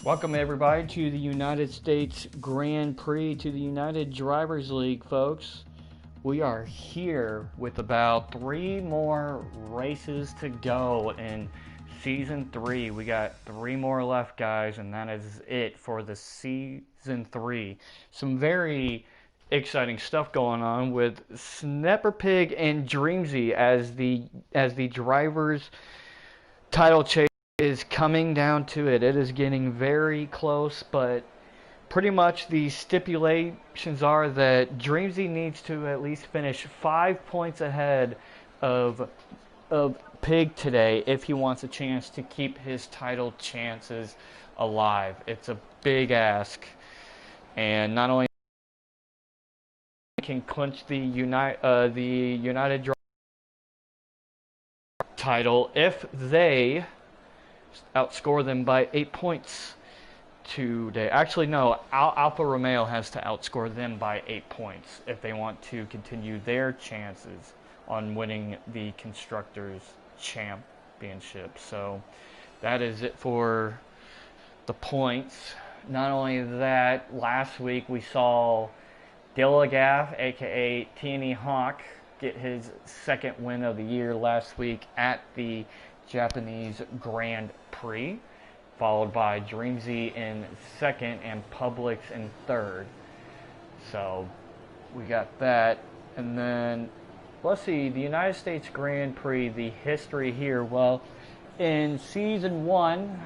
Welcome everybody to the United States Grand Prix, to the United Drivers League, folks. We are here with about 3 more races to go in Season 3. We got 3 more left, guys, and that is it for the Season 3. Some very exciting stuff going on with Snapper Pig and Dreamsy as the drivers title chase is coming down to it. It is getting very close, but pretty much the stipulations are that Dreamsy needs to at least finish 5 points ahead of Pig today if he wants a chance to keep his title chances alive. It's a big ask, and not only can clinch the United title if they outscore them by 8 points today. Actually, no, Alfa Romeo has to outscore them by 8 points if they want to continue their chances on winning the Constructors' Championship. So that is it for the points. Not only that, last week we saw Dillagaff, aka T&E Hawk, get his second win of the year last week at the Japanese Grand Prix, followed by Dreamsy in second and Publix in third. So we got that. And then let's see, the United States Grand Prix, the history here. Well, in Season 1,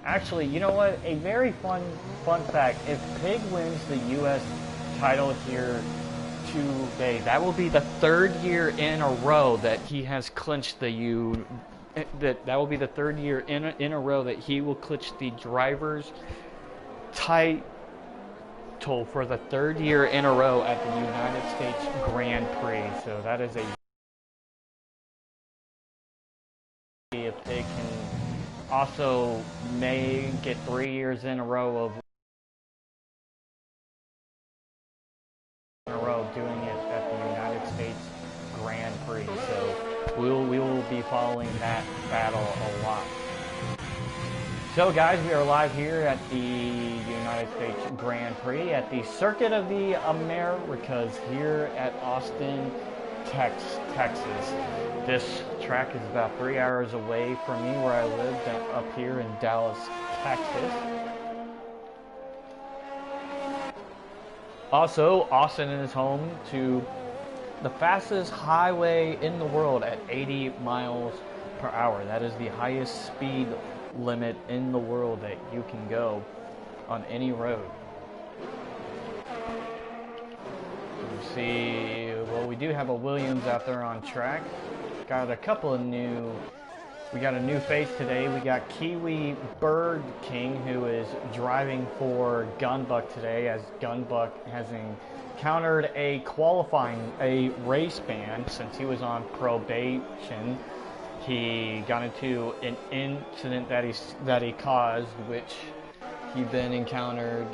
actually, you know what? A very fun fact. If Pig wins the U.S. title here today, that will be the third year in a row that he has clinched the that will be the third year in a row that he will clinch the drivers' title for the third year in a row at the United States Grand Prix. So that is a if they can also may get 3 years in a row doing it at the United States Grand Prix. So we will be following that battle a lot. So guys, we are live here at the United States Grand Prix at the Circuit of the Americas here at Austin, Texas. This track is about 3 hours away from me where I live, up here in Dallas, Texas. Also, Austin is home to the fastest highway in the world at 80 miles per hour. That is the highest speed limit in the world that you can go on any road. You see, well, we do have a Williams out there on track. Got a couple of we got a new face today. We got Kiwi Bird King, who is driving for Gunbuck today, as Gunbuck has encountered a race ban since he was on probation. He got into an incident that he caused, which he then encountered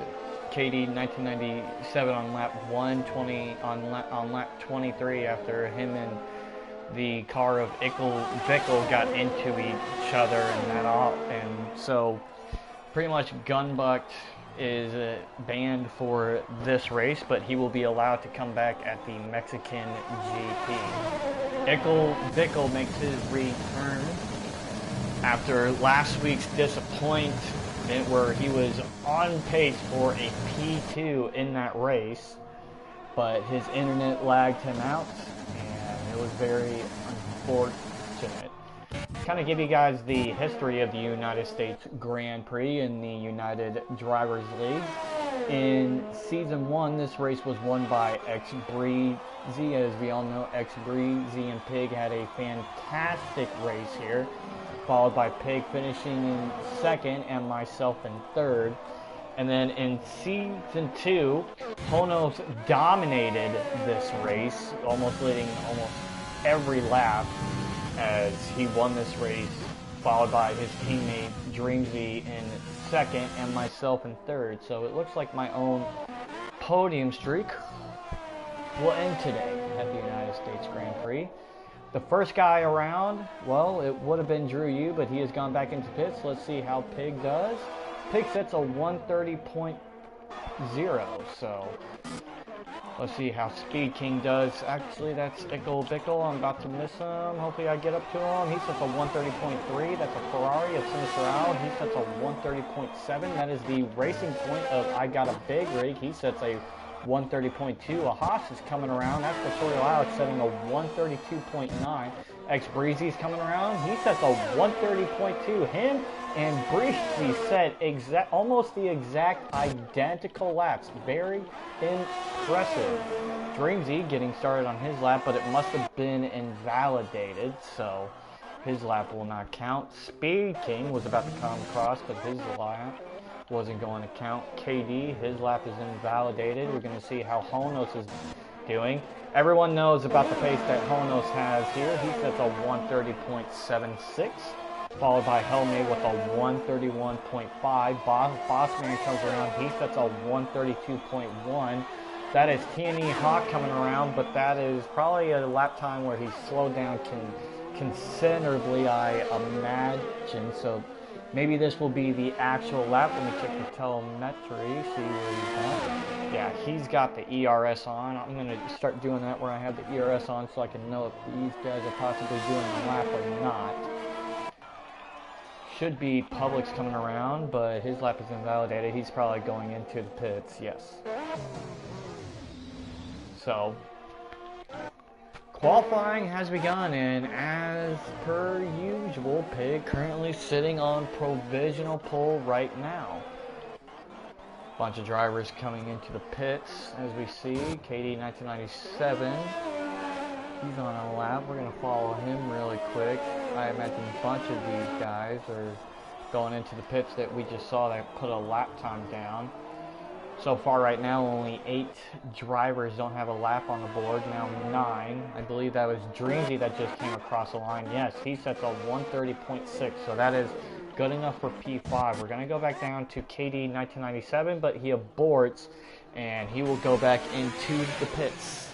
KD 1997 on lap 120 on lap 23 after him and the car of Bickle got into each other and so pretty much Gunbuck is banned for this race, but he will be allowed to come back at the Mexican GP. Bickle makes his return after last week's disappointment where he was on pace for a P2 in that race, but his internet lagged him out. It was very unfortunate. Kind of give you guys the history of the United States Grand Prix in the United Drivers League. In Season 1, this race was won by X Breezy. As we all know, X Breezy and Pig had a fantastic race here, followed by Pig finishing in second and myself in third. And then in Season 2, Honos dominated this race, almost leading almost every lap as he won this race, followed by his teammate Dreamsy in second and myself in third. So it looks like my own podium streak will end today at the United States Grand Prix. The first guy around, well, it would have been Drew Yu, but he has gone back into pits. Let's see how Pig does. Pig sets a 130.0, so let's see how Speed King does. Actually, that's Ickle Bickle. I'm about to miss him. Hopefully I get up to him. He sets a 130.3. That's a Ferrari of Sinister Owl. He sets a 130.7. That is the racing point of I Got a Big Rig. He sets a 130.2. A Haas is coming around. That's Tutorial Alex setting a 132.9. X Breezy's coming around. He sets a 130.2. Him and Breezy set almost the exact identical laps. Very impressive. Dreamzy getting started on his lap, but it must have been invalidated, so his lap will not count. Speed King was about to come across, but his lap wasn't going to count. KD, his lap is invalidated. We're going to see how Honos is doing. Everyone knows about the pace that Honos has here. He sets a 130.76, followed by Helmay with a 131.5. Bossman comes around. He sets a 132.1. That is TNE Hawk coming around, but that is probably a lap time where he's slowed down considerably, I imagine. So maybe this will be the actual lap. Let me check the telemetry, see where he's at. Yeah, he's got the ERS on. I'm going to start doing that where I have the ERS on so I can know if these guys are possibly doing the lap or not. Should be Publix coming around, but his lap is invalidated. He's probably going into the pits, yes. So, qualifying has begun, and as per usual, Pig currently sitting on provisional pole right now. Bunch of drivers coming into the pits, as we see. KD 1997, he's on a lap. We're going to follow him really quick. I imagine a bunch of these guys are going into the pits that we just saw that put a lap time down. So far right now, only 8 drivers don't have a lap on the board. Now 9. I believe that was Dreamzy that just came across the line. Yes, he sets a 130.6, so that is good enough for P5. We're going to go back down to KD 1997, but he aborts, and he will go back into the pits.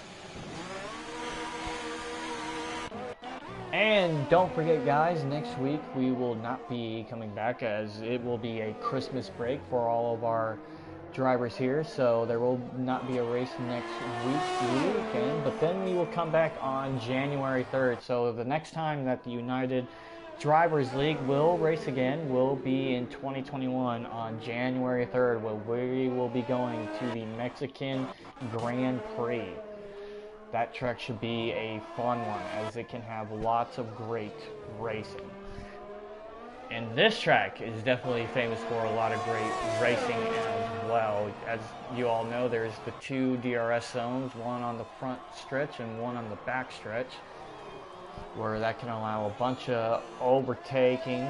And don't forget, guys, next week we will not be coming back, as it will be a Christmas break for all of our drivers here, so there will not be a race next weekend, but then we will come back on January 3rd. So the next time that the United Drivers League will race again will be in 2021 on January 3rd, where we will be going to the Mexican Grand Prix. That track should be a fun one, as it can have lots of great racing. And this track is definitely famous for a lot of great racing as well. As you all know, there's the 2 DRS zones, one on the front stretch and one on the back stretch, where that can allow a bunch of overtaking.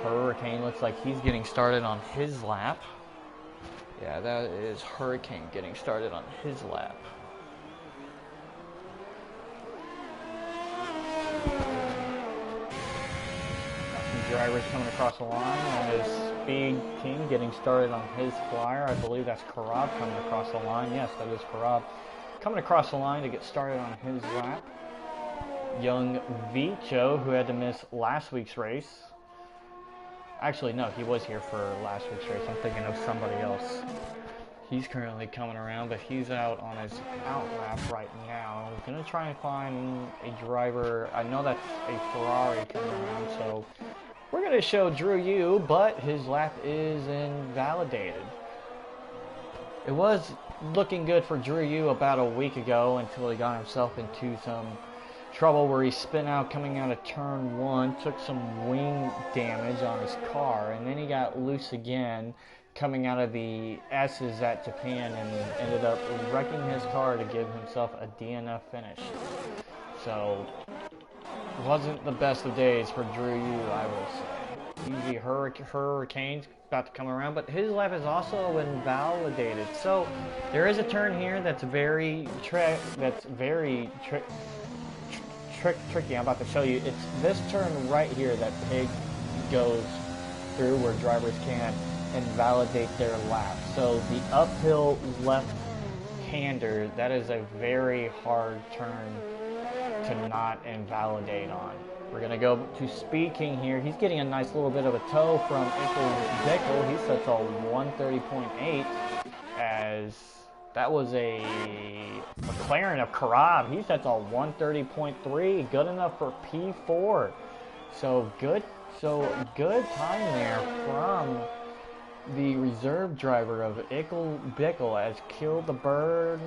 Hurricane looks like he's getting started on his lap. Yeah, that is Hurricane getting started on his lap. Drivers coming across the line. That is Speed King getting started on his flyer. I believe that's Karab coming across the line. Yes, that is Karab coming across the line to get started on his lap. Young Vicho, who had to miss last week's race. Actually, no, he was here for last week's race. I'm thinking of somebody else. He's currently coming around, but he's out on his out lap right now. I'm going to try and find a driver. I know that's a Ferrari coming around, so we're going to show Drew Yu, but his lap is invalidated. It was looking good for Drew Yu about a week ago until he got himself into some trouble where he spun out coming out of turn 1, took some wing damage on his car, and then he got loose again coming out of the S's at Japan and ended up wrecking his car to give himself a DNF finish. So, wasn't the best of days for Drew Yu, I will say. Easy Hurricane's about to come around, but his lap is also invalidated. So, there is a turn here that's very tricky. I'm about to show you. It's this turn right here that Pig goes through, where drivers can't invalidate their lap. So the uphill left-hander, that is a very hard turn to not invalidate on. We're going to go to Speed King here. He's getting a nice little bit of a toe from Ickle Bickle. He sets a 130.8 as that was a McLaren of Karab. He sets a 130.3. Good enough for P4. So good time there from the reserve driver of Ickle Bickle, as Kill the Bird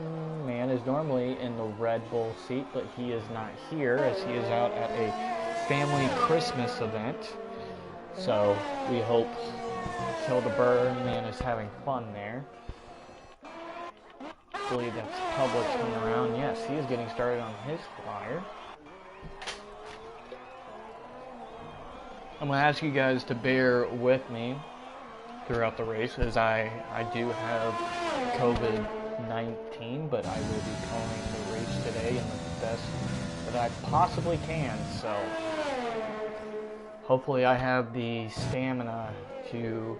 Man is normally in the Red Bull seat, but he is not here as he is out at a family Christmas event. So we hope Kill the Bird Man is having fun there. I believe that's Publix coming around. Yes, he is getting started on his flyer. I'm going to ask you guys to bear with me throughout the race, as I do have COVID-19, but I will be calling the race today in the best that I possibly can. So hopefully I have the stamina to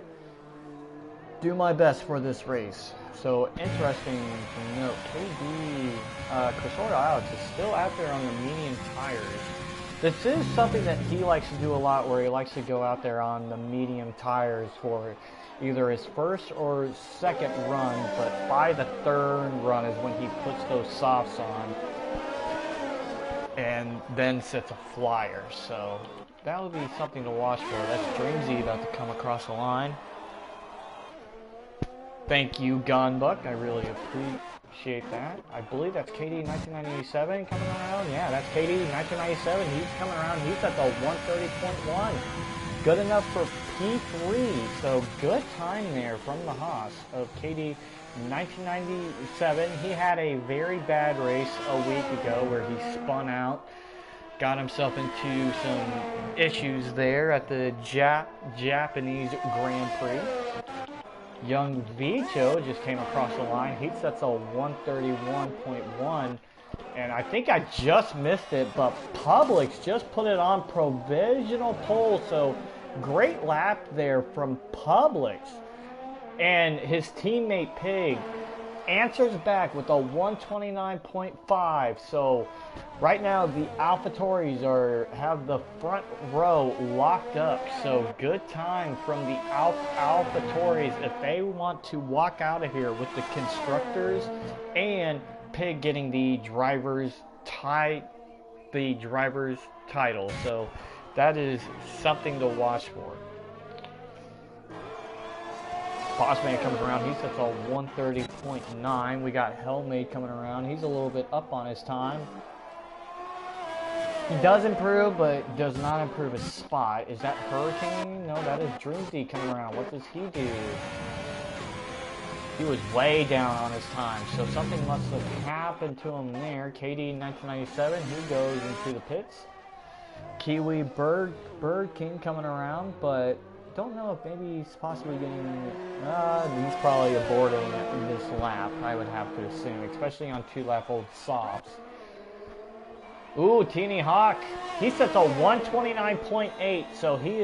do my best for this race. So interesting to note, Crisora Alex is still out there on the medium tires. This is something that he likes to do a lot, where he likes to go out there on the medium tires for either his first or second run, but by the third run is when he puts those softs on and then sets a flyer. So that would be something to watch for. That's Dreamsy about to come across the line. Thank you, Gunbuck. I really appreciate that. I believe that's KD 1997 coming around. Yeah, that's KD 1997. He's coming around. He's at the 130.1. Good enough for P3. So good time there from the Haas of KD 1997. He had a very bad race a week ago where he spun out, got himself into some issues there at the Japanese Grand Prix. Young Vicho just came across the line. He sets a 131.1, and I think I just missed it, but Publix just put it on provisional pole, so great lap there from Publix. And his teammate Pig answers back with a 129.5. So right now the AlphaTauris have the front row locked up. So good time from the AlphaTauris if they want to walk out of here with the constructors, and Pig getting the driver's title. So that is something to watch for. Bossman comes around, he sets a 130.9. We got Hellmade coming around. He's a little bit up on his time. He does improve, but does not improve his spot. Is that Hurricane? No, that is Dreamsy coming around. What does he do? He was way down on his time, so something must have happened to him there. KD 1997, he goes into the pits. Kiwi Bird King coming around, but don't know if maybe he's possibly getting, he's probably aborting this lap, I would have to assume, especially on 2-lap-old softs. Ooh, Teeny Hawk, he sets a 129.8, so he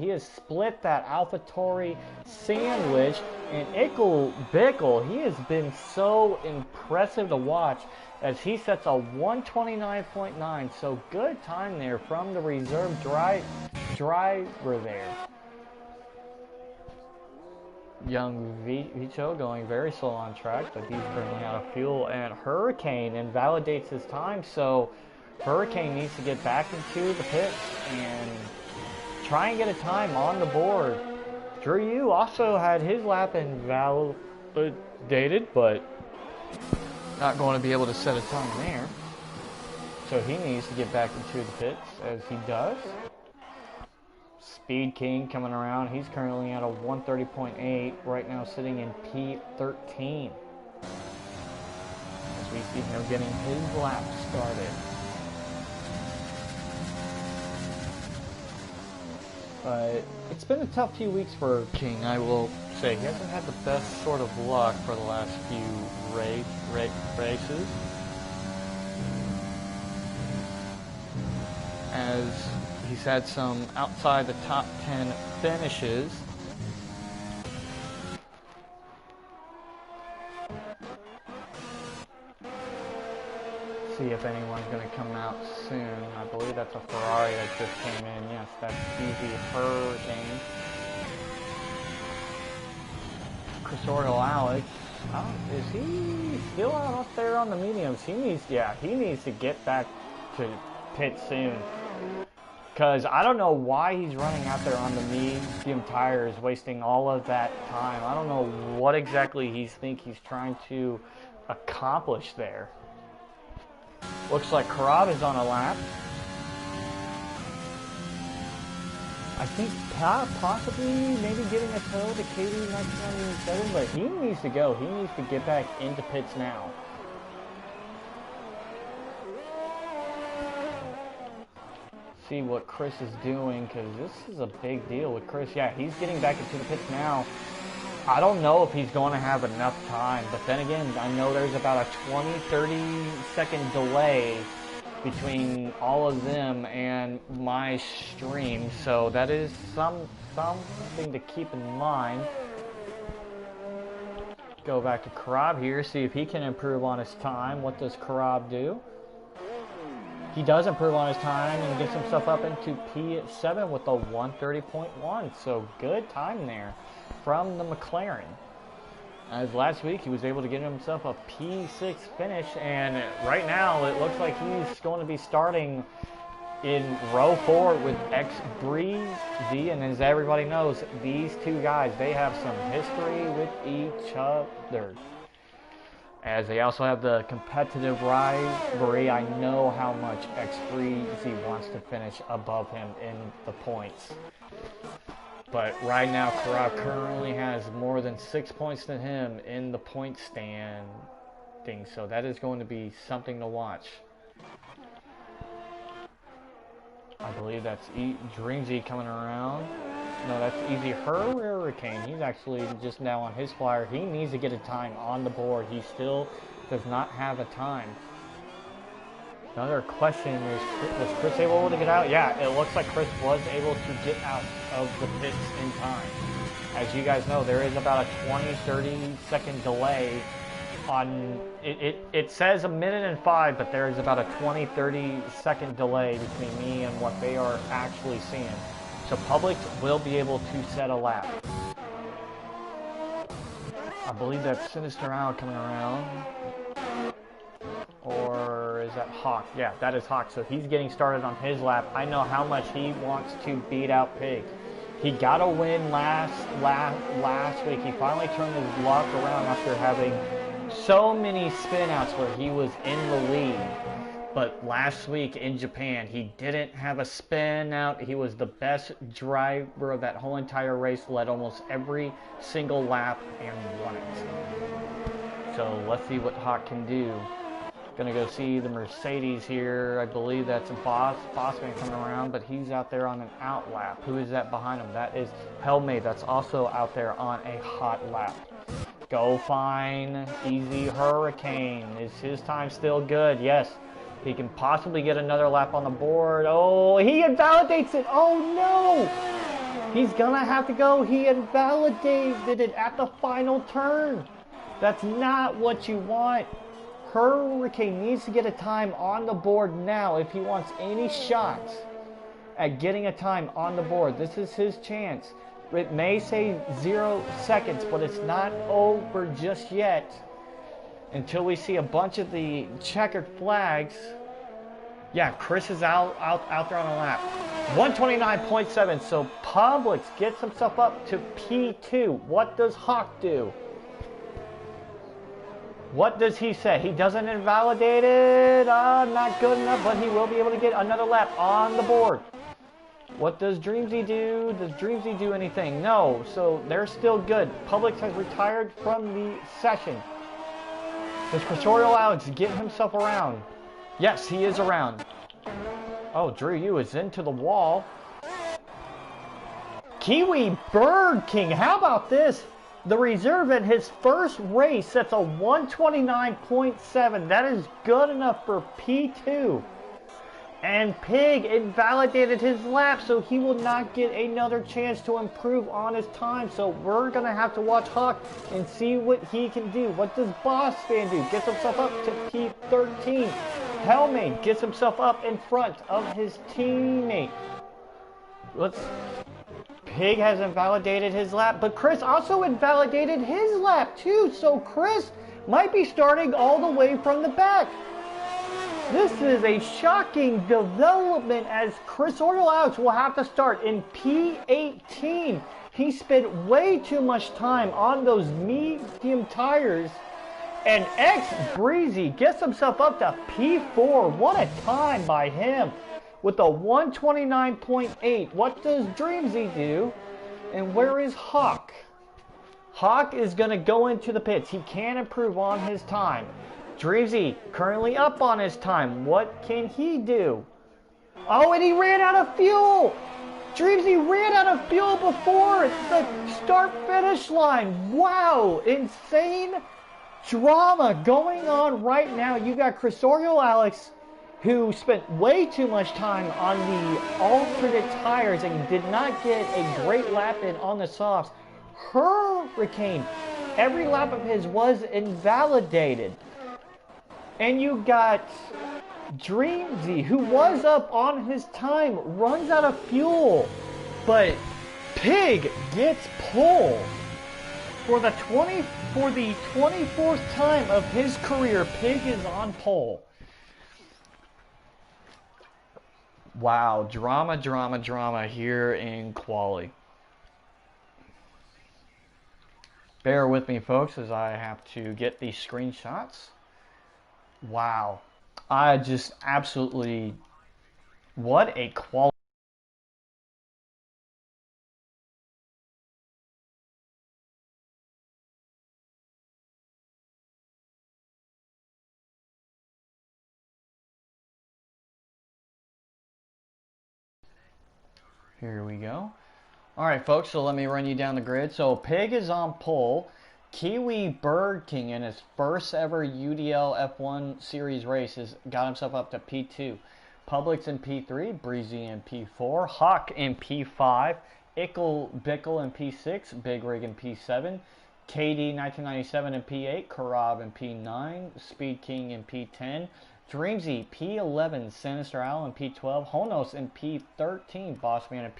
has split that AlphaTauri sandwich, and Ickle Bickle, he has been so impressive to watch as he sets a 129.9, so good time there from the reserve driver there. Young Vicho going very slow on track, but he's currently out of fuel, and Hurricane invalidates his time, so Hurricane needs to get back into the pits and try and get a time on the board. Drew Yu also had his lap invalidated, but not going to be able to set a time there. So he needs to get back into the pits, as he does. Speed King coming around. He's currently at a 130.8, right now sitting in P13. As we see him getting his lap started. But it's been a tough few weeks for King, I will say. He hasn't had the best sort of luck for the last few races. As he's had some outside the top 10 finishes. See if anyone's going to come out soon. I believe that's a Ferrari that just came in. Yes, that's Easy Hurricane. Cursorial Alex. Is he still out up there on the mediums? He needs to get back to pit soon. Because I don't know why he's running out there on the medium tires, wasting all of that time. I don't know what exactly he's trying to accomplish there. Looks like Karab is on a lap. I think possibly maybe getting a tow to KD 1997, but he needs to go. He needs to get back into pits now. See what Chris is doing, because this is a big deal with Chris. Yeah, he's getting back into the pits now. I don't know if he's going to have enough time, but then again, I know there's about a 20-30 second delay between all of them and my stream, so that is something to keep in mind. Go back to Karab here, see if he can improve on his time. What does Karab do? He does improve on his time and gets himself up into P7 with a 1:30.1, so good time there from the McLaren. As last week, he was able to get himself a P6 finish, and right now it looks like he's going to be starting in row 4 with X Breezy, and as everybody knows, these two guys, they have some history with each other. As they also have the competitive rivalry, I know how much X Breezy wants to finish above him in the points. But right now, Karab currently has more than 6 points than him in the point standing, so that is going to be something to watch. I believe that's Dreamzy coming around. No, that's Easy Hurricane. He's actually just now on his flyer. He needs to get a time on the board. He still does not have a time. Another question is, was Chris able to get out? Yeah, it looks like Chris was able to get out of the pits in time. As you guys know, there is about a 20-30 second delay on it says 1 minute and 5, but there is about a 20-30 second delay between me and what they are actually seeing. So Public will be able to set a lap. I believe that's Sinister Owl coming around. Or is that Hawk? Yeah, that is Hawk. So he's getting started on his lap. I know how much he wants to beat out Pig. He got a win last week. He finally turned his luck around after having so many spin-outs where he was in the lead. But last week in Japan, he didn't have a spin-out. He was the best driver of that whole entire race, led almost every single lap, and won it. So let's see what Hawk can do. Gonna go see the Mercedes here. I believe that's a Bossman coming around, but he's out there on an out lap. Who is that behind him? That is Helmay. That's also out there on a hot lap. Go find Easy Hurricane. Is his time still good? Yes. He can possibly get another lap on the board. Oh, he invalidates it. Oh, no. He's going to have to go. He invalidated it at the final turn. That's not what you want. Hurricane needs to get a time on the board now if he wants any shots at getting a time on the board. This is his chance. It may say 0 seconds, but it's not over just yet until we see a bunch of the checkered flags. Yeah, Chris is out there on a lap. 129.7, so Publix gets himself up to P2. What does Hawk do? What does he say? He doesn't invalidate it. Not good enough, but he will be able to get another lap on the board. What does Dreamzy do? Does Dreamzy do anything? No, so they're still good. Publix has retired from the session. Does Cursorial Alex get himself around? Yes, he is around. Oh, Drew, you is into the wall. Kiwi Bird King, how about this? The reserve at his first race sets a 129.7. That is good enough for P2. And Pig invalidated his lap, so he will not get another chance to improve on his time. So we're going to have to watch Hawk and see what he can do. What does Boss Fan do? Gets himself up to P13. Helmet gets himself up in front of his teammate. Pig has invalidated his lap, but Chris also invalidated his lap too, so Chris might be starting all the way from the back. This is a shocking development as Crisorio Alex will have to start in P18. He spent way too much time on those medium tires. And X Breezy gets himself up to P4. What a time by him with a 129.8. What does Dreamsy do? And where is Hawk? Hawk is going to go into the pits. He can improve on his time. Dreamsy currently up on his time. What can he do? Oh, and he ran out of fuel. Dreamsy ran out of fuel before the start-finish line. Wow, insane drama going on right now. You got Crisorio Alex, who spent way too much time on the alternate tires and did not get a great lap in on the softs. Hurricane, every lap of his was invalidated. And you got Dreamsy, who was up on his time, runs out of fuel. But Pig gets pole. For the 24th time of his career, Pig is on pole. Wow, drama here in quali. Bear with me, folks, as I have to get these screenshots. Wow, I just absolutely, what a quality. Here we go. All right, folks, so let me run you down the grid. So Pig is on pole. Kiwi Bird King in his first ever UDL F1 Series race has got himself up to P2. Publix in P3, Breezy in P4, Hawk in P5, Bickle in P6, Big Rig in P7, KD 1997 in P8, Karab in P9, Speed King in P10, Dreamsy P11, Sinister Owl in P12, Honos in P13, Bossman in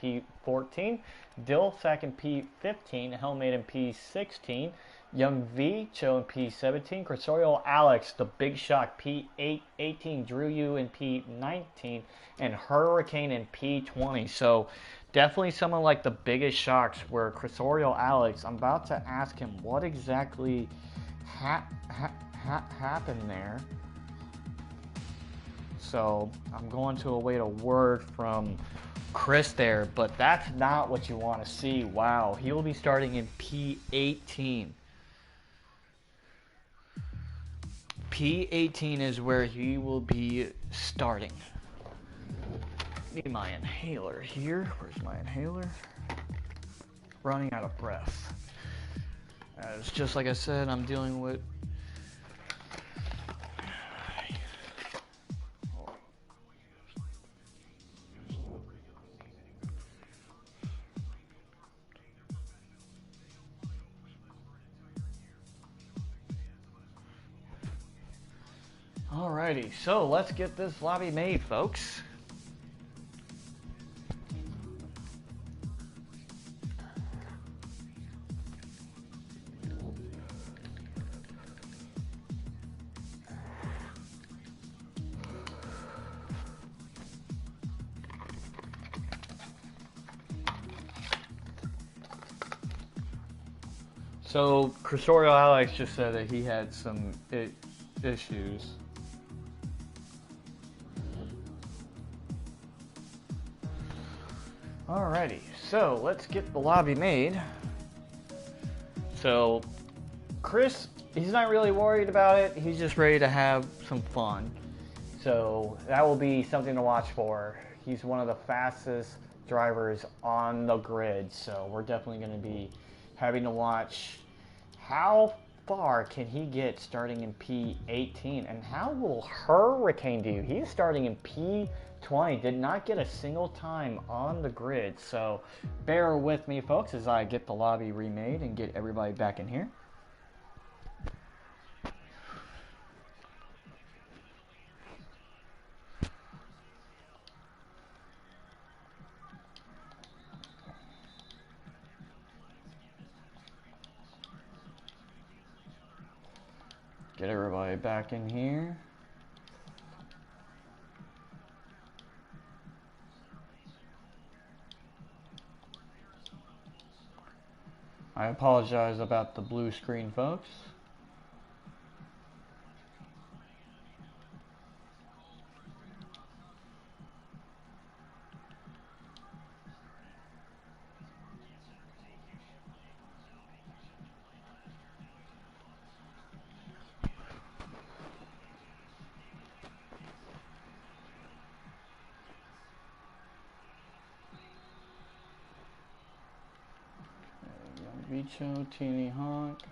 P14, Dillsack in P15, Helmet in P16, Young V, Cho in P17, Crisorio Alex, the Big Shock, P18, Drew U in P19, and Hurricane in P20. So definitely some of like the biggest shocks where Crisorio Alex, I'm about to ask him what exactly happened there. So I'm going to await a word from Chris there, but that's not what you want to see. Wow, he will be starting in P18. P18 is where he will be starting. Need my inhaler here. Where's my inhaler? Running out of breath. It's just like I said, I'm dealing with Alrighty, so let's get this lobby made, folks. So, Crisorio Alex just said that he had some issues. Alrighty, so let's get the lobby made. So, Chris, he's not really worried about it. He's just ready to have some fun. So, that will be something to watch for. He's one of the fastest drivers on the grid. So, we're definitely going to be having to watch how far can he get starting in P18. And how will Hurricane do? He's starting in P20. Did not get a single time on the grid. So bear with me, folks, as I get the lobby remade and get everybody back in here. Get everybody back in here. I apologize about the blue screen, folks. Vicho, Teeny Hawk.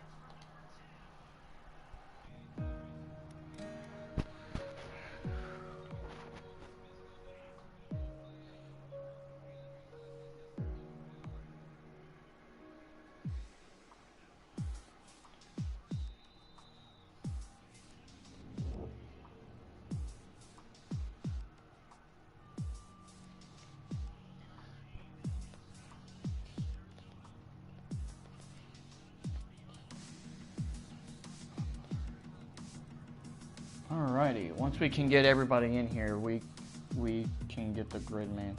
Alrighty, once we can get everybody in here, we can get the grid man.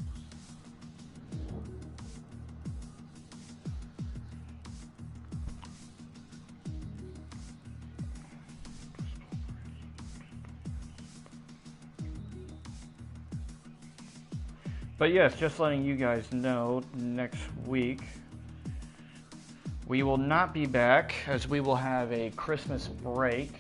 But yes, just letting you guys know, next week we will not be back as we will have a Christmas break.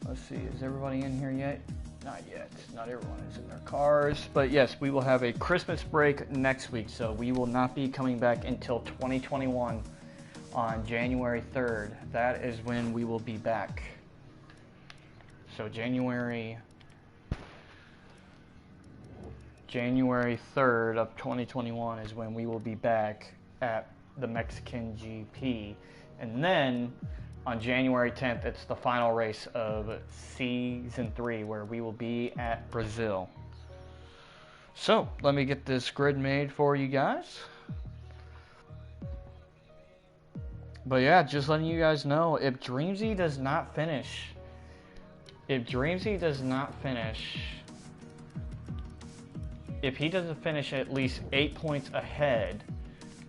Let's see, is everybody in here yet? Not yet. Not everyone is in their cars. But yes, we will have a Christmas break next week. So we will not be coming back until 2021 on January 3rd. That is when we will be back. So January 3rd of 2021 is when we will be back at the Mexican GP. And then on January 10th, it's the final race of Season 3, where we will be at Brazil. So, let me get this grid made for you guys. But yeah, just letting you guys know, if Dreamzy does not finish, if he doesn't finish at least 8 points ahead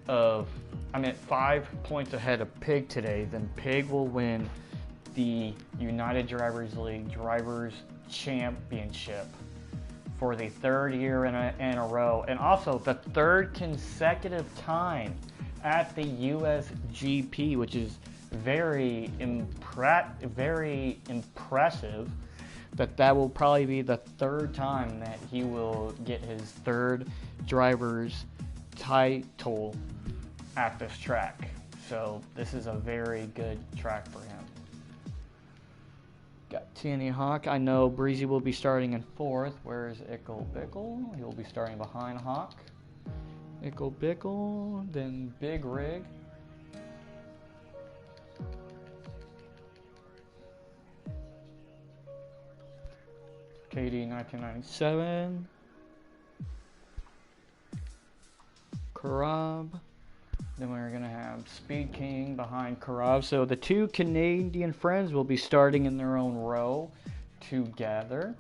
of, 5 points ahead of Pig today, then Pig will win the United Drivers League Drivers Championship for the 3rd year in a row, and also the 3rd consecutive time at the USGP, which is very impressive. That will probably be the 3rd time that he will get his 3rd driver's title at this track. So this is a very good track for him. Got Teeny Hawk. I know Breezy will be starting in 4th. Where's Ickle Bickle? He'll be starting behind Hawk. Ickle Bickle, then Big Rig. KD 1997. Karab. Then we're going to have Speed King behind Karab. So the 2 Canadian friends will be starting in their own row together.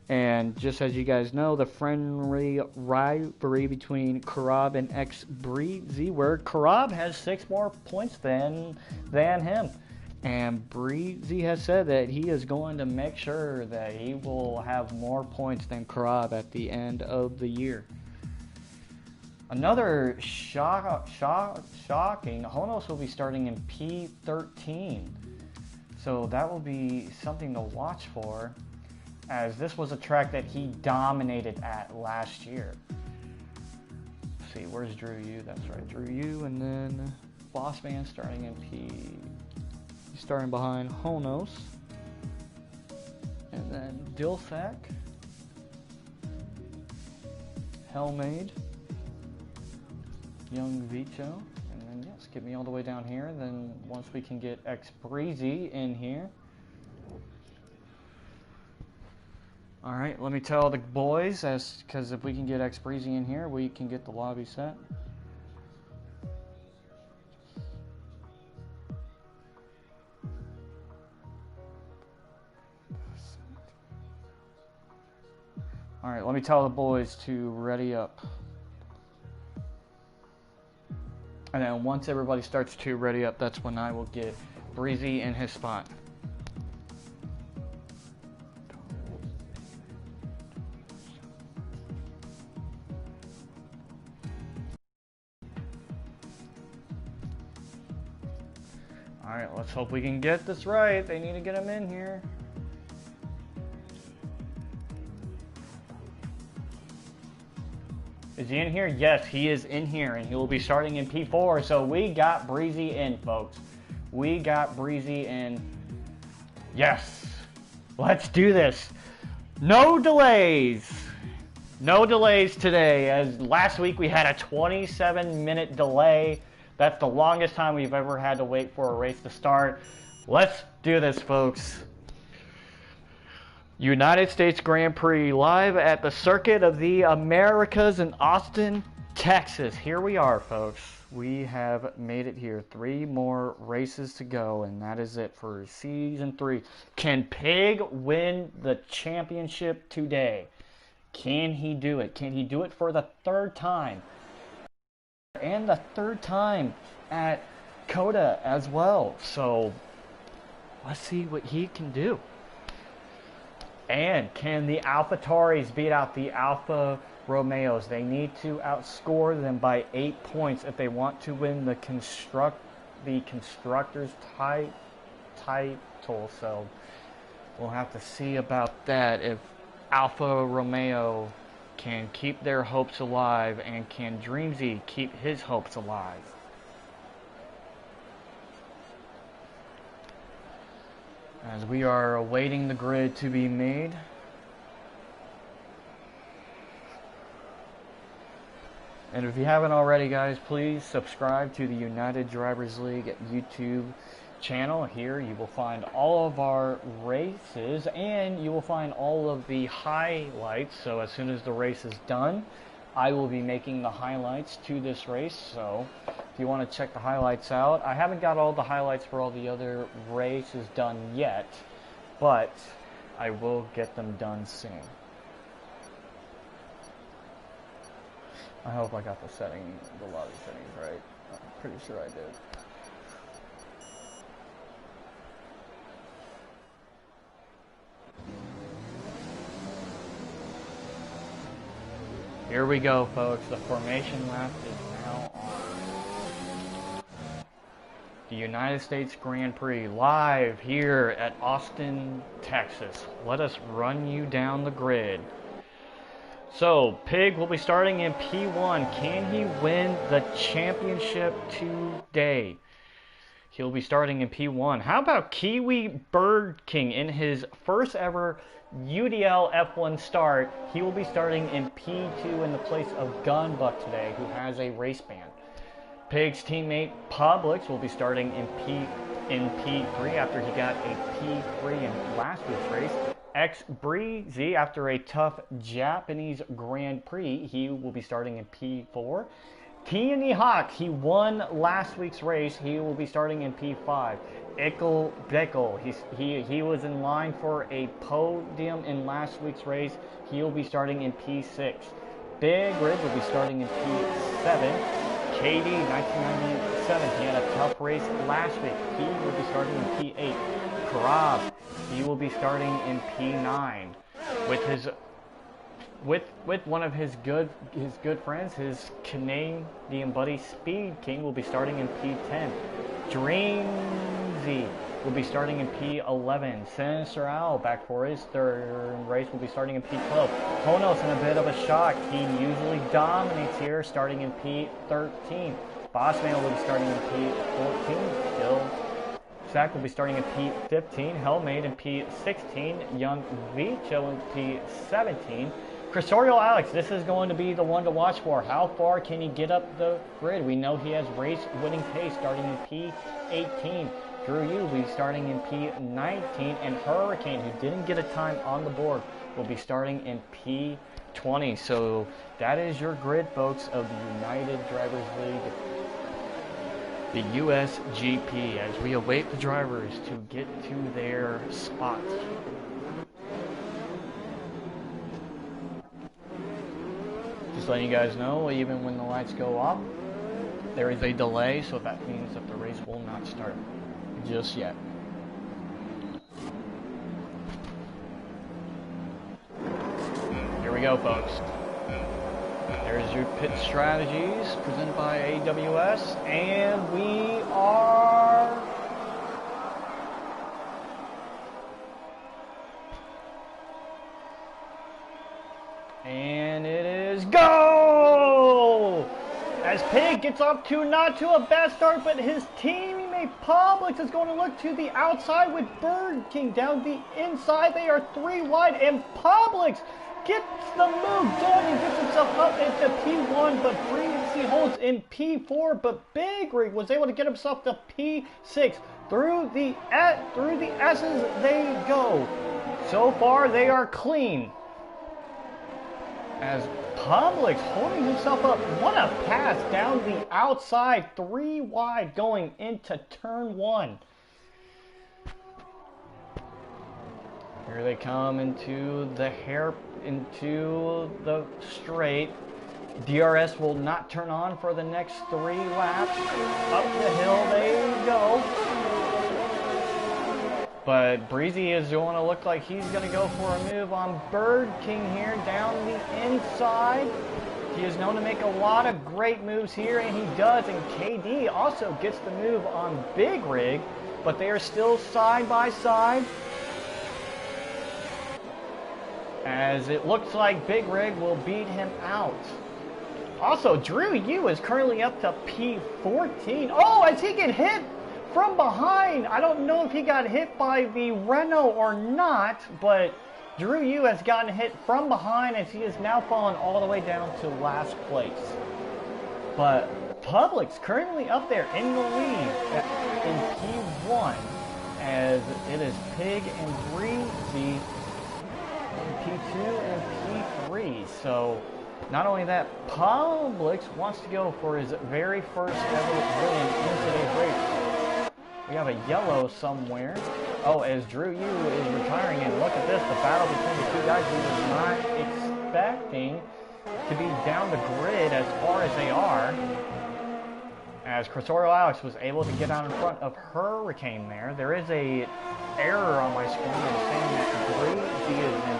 And just as you guys know, the friendly rivalry between Karab and Breezy, where Karab has 6 more points than him. And Breezy has said that he is going to make sure that he will have more points than Karab at the end of the year. Another shocking, Honos will be starting in P13. So that will be something to watch for, as this was a track that he dominated at last year. Let's see, where's Drew U? That's right, Drew U. And then Bossman starting in P. He's starting behind Honos. And then Dilsack. Hellmade. Young Vicho, and then yes, get me all the way down here. Then once we can get X Breezy in here. All right, let me tell the boys, because if we can get X Breezy in here, we can get the lobby set. Alright, let me tell the boys to ready up. And then once everybody starts to ready up, that's when I will get Breezy in his spot. Alright, let's hope we can get this right. They need to get him in here. Is he in here? Yes, he is in here, and he will be starting in P4. So we got Breezy in, folks. We got Breezy in. Yes. Let's do this. No delays. No delays today, as last week we had a 27-minute delay. That's the longest time we've ever had to wait for a race to start. Let's do this, folks. United States Grand Prix live at the Circuit of the Americas in Austin, Texas. Here we are, folks. We have made it here. 3 more races to go, and that is it for Season 3. Can Pig win the championship today? Can he do it? Can he do it for the 3rd time? And the 3rd time at COTA as well. So, let's see what he can do. And can the AlphaTauris beat out the Alfa Romeos? They need to outscore them by 8 points if they want to win the constructors title. So we'll have to see about that, if Alfa Romeo can keep their hopes alive, and can Dreamsy keep his hopes alive. As we are awaiting the grid to be made. And if you haven't already, guys, please subscribe to the United Drivers League YouTube channel. Here you will find all of our races, and you will find all of the highlights. So as soon as the race is done, I will be making the highlights to this race. So if you want to check the highlights out, I haven't got all the highlights for all the other races done yet, but I will get them done soon. I hope I got the lobby settings right. I'm pretty sure I did. Here we go, folks. The formation lap is now on. The United States Grand Prix live here at Austin, Texas. Let us run you down the grid. So, Pig will be starting in P1. Can he win the championship today? He'll be starting in P1. How about Kiwi Bird King in his first ever UDL F1 start? He will be starting in P2 in the place of Gunbuck today, who has a race ban. Pig's teammate Publix will be starting in P3 after he got a P3 in last week's race. Breezy, after a tough Japanese Grand Prix, he will be starting in P4. Teony Hawk, he won last week's race. He will be starting in P5. Ickle Bickle, he was in line for a podium in last week's race. He will be starting in P6. Big Rig will be starting in P7. KD, 1997, he had a tough race last week. He will be starting in P8. Karab, he will be starting in P9 with his one of his good friends, his Canadian buddy Speed King will be starting in P10. Dreamsy will be starting in P11. Sinister Owl, back for his 3rd race, will be starting in P12. Honos in a bit of a shock. He usually dominates here, starting in P13. Bossman will be starting in P14. Still Zach will be starting in P15. Hellmade in P16. Young Vicho in P17. Cursorial Alex, this is going to be the one to watch for. How far can he get up the grid? We know he has race-winning pace starting in P18. Drew Yu will be starting in P19. And Hurricane, who didn't get a time on the board, will be starting in P20. So that is your grid, folks, of the United Drivers League, the USGP, as we await the drivers to get to their spots. Just letting you guys know, even when the lights go off, there is a delay, so that means that the race will not start just yet. Here we go, folks. There's your pit strategies presented by AWS, and we are... And it is go! As Pig gets off to not to a bad start, but his teammate Publix is going to look to the outside with Bird King down the inside. They are 3 wide, and Publix gets the move done and gets himself up into P1, but Breezy holds in P4, but Big Rig was able to get himself to P6. Through the S's they go. So far they are clean. As Publix holding himself up. What a pass down the outside, 3 wide going into turn 1. Here they come into the straight. DRS will not turn on for the next 3 laps. Up the hill they go. But Breezy is going to look like he's going to go for a move on Bird King here down the inside. He is known to make a lot of great moves here, and he does. And KD also gets the move on Big Rig, but they are still side by side. As it looks like Big Rig will beat him out. Also, Drew Yu is currently up to P14. Oh, as he get hit from behind. I don't know if he got hit by the Renault or not, but Drew Yu has gotten hit from behind as he is now fallen all the way down to last place. But Publix currently up there in the lead in P1 as it is Pig and Breezy in P2 and P3. So not only that, Publix wants to go for his very first ever win in today's race. We have a yellow somewhere. Oh, as Drew Yu is retiring, and look at this, the battle between the 2 guys we were not expecting to be down the grid as far as they are. As Crossorio Alex was able to get out in front of Hurricane there. There is a error on my screen that is saying that Breezy is in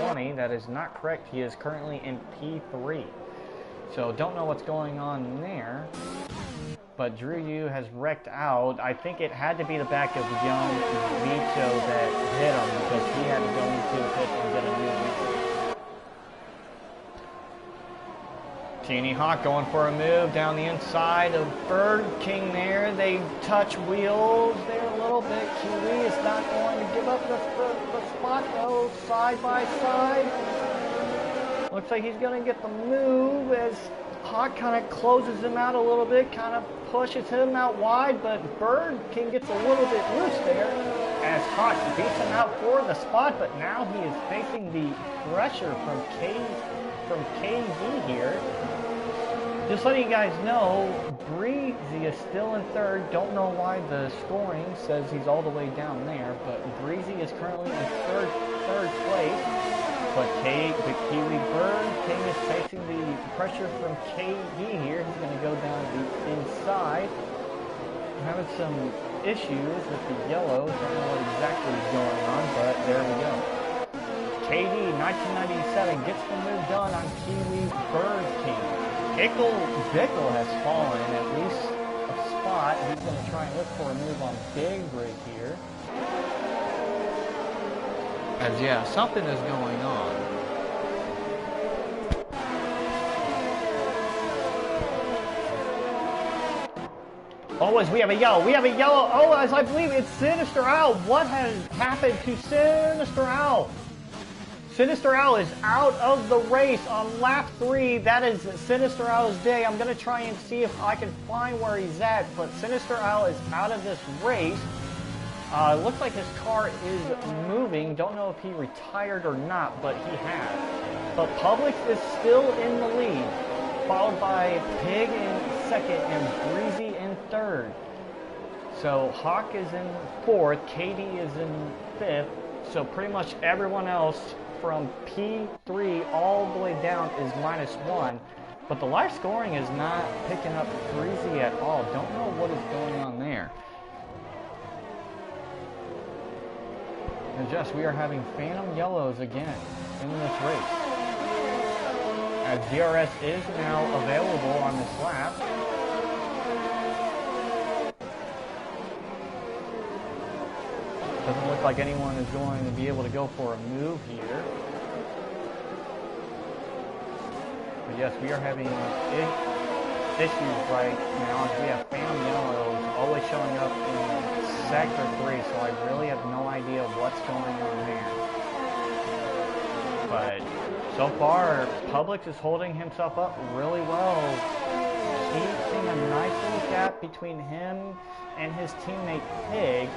P20. That is not correct. He is currently in P3. So don't know what's going on there. But Drew Yu has wrecked out. I think it had to be the back of young Vito that hit him because he had to go into the pit and get a new win. Teeny Hawk going for a move down the inside of Bird King there. They touch wheels there a little bit. Kiwi is not going to give up the spot though. Side by side. Looks like he's going to get the move as Hawk kind of closes him out a little bit, kind of pushes him out wide, but Bird King gets a little bit loose there as Hawk beats him out for the spot, but now he is facing the pressure from KV here. Just letting you guys know, Breezy is still in 3rd. Don't know why the scoring says he's all the way down there, but Breezy is currently in third place. But the Kiwi Bird King is facing the pressure from KV here. He's going to go down the inside. I'm having some issues with the yellow. Don't know what exactly is going on, but there we go. KD 1997 gets the move done on Kiwi Bird King. Bickle has fallen at least a spot. He's going to try and look for a move on Big Rig here. As yeah, something is going on. Oh, as we have a yellow. Oh, as I believe it's Sinister Owl. What has happened to Sinister Owl? Sinister Owl is out of the race on lap 3. That is Sinister Owl's day. I'm going to try and see if I can find where he's at, but Sinister Owl is out of this race. Looks like his car is moving. Don't know if he retired or not, but he has. But Publix is still in the lead, followed by Pig in 2nd and Breezy in 3rd. So Hawk is in 4th, KD is in 5th. So pretty much everyone else from P3 all the way down is -1. But the live scoring is not picking up Breezy at all. Don't know what is going on there. And just, we are having phantom yellows again in this race. As DRS is now available on this lap. Doesn't look like anyone is going to be able to go for a move here. But yes, we are having issues right now. We have phantom yellows always showing up in Sector 3, so I really have no idea what's going on there. But so far, Publix is holding himself up really well. Keeping a nice little gap between him and his teammate Pig.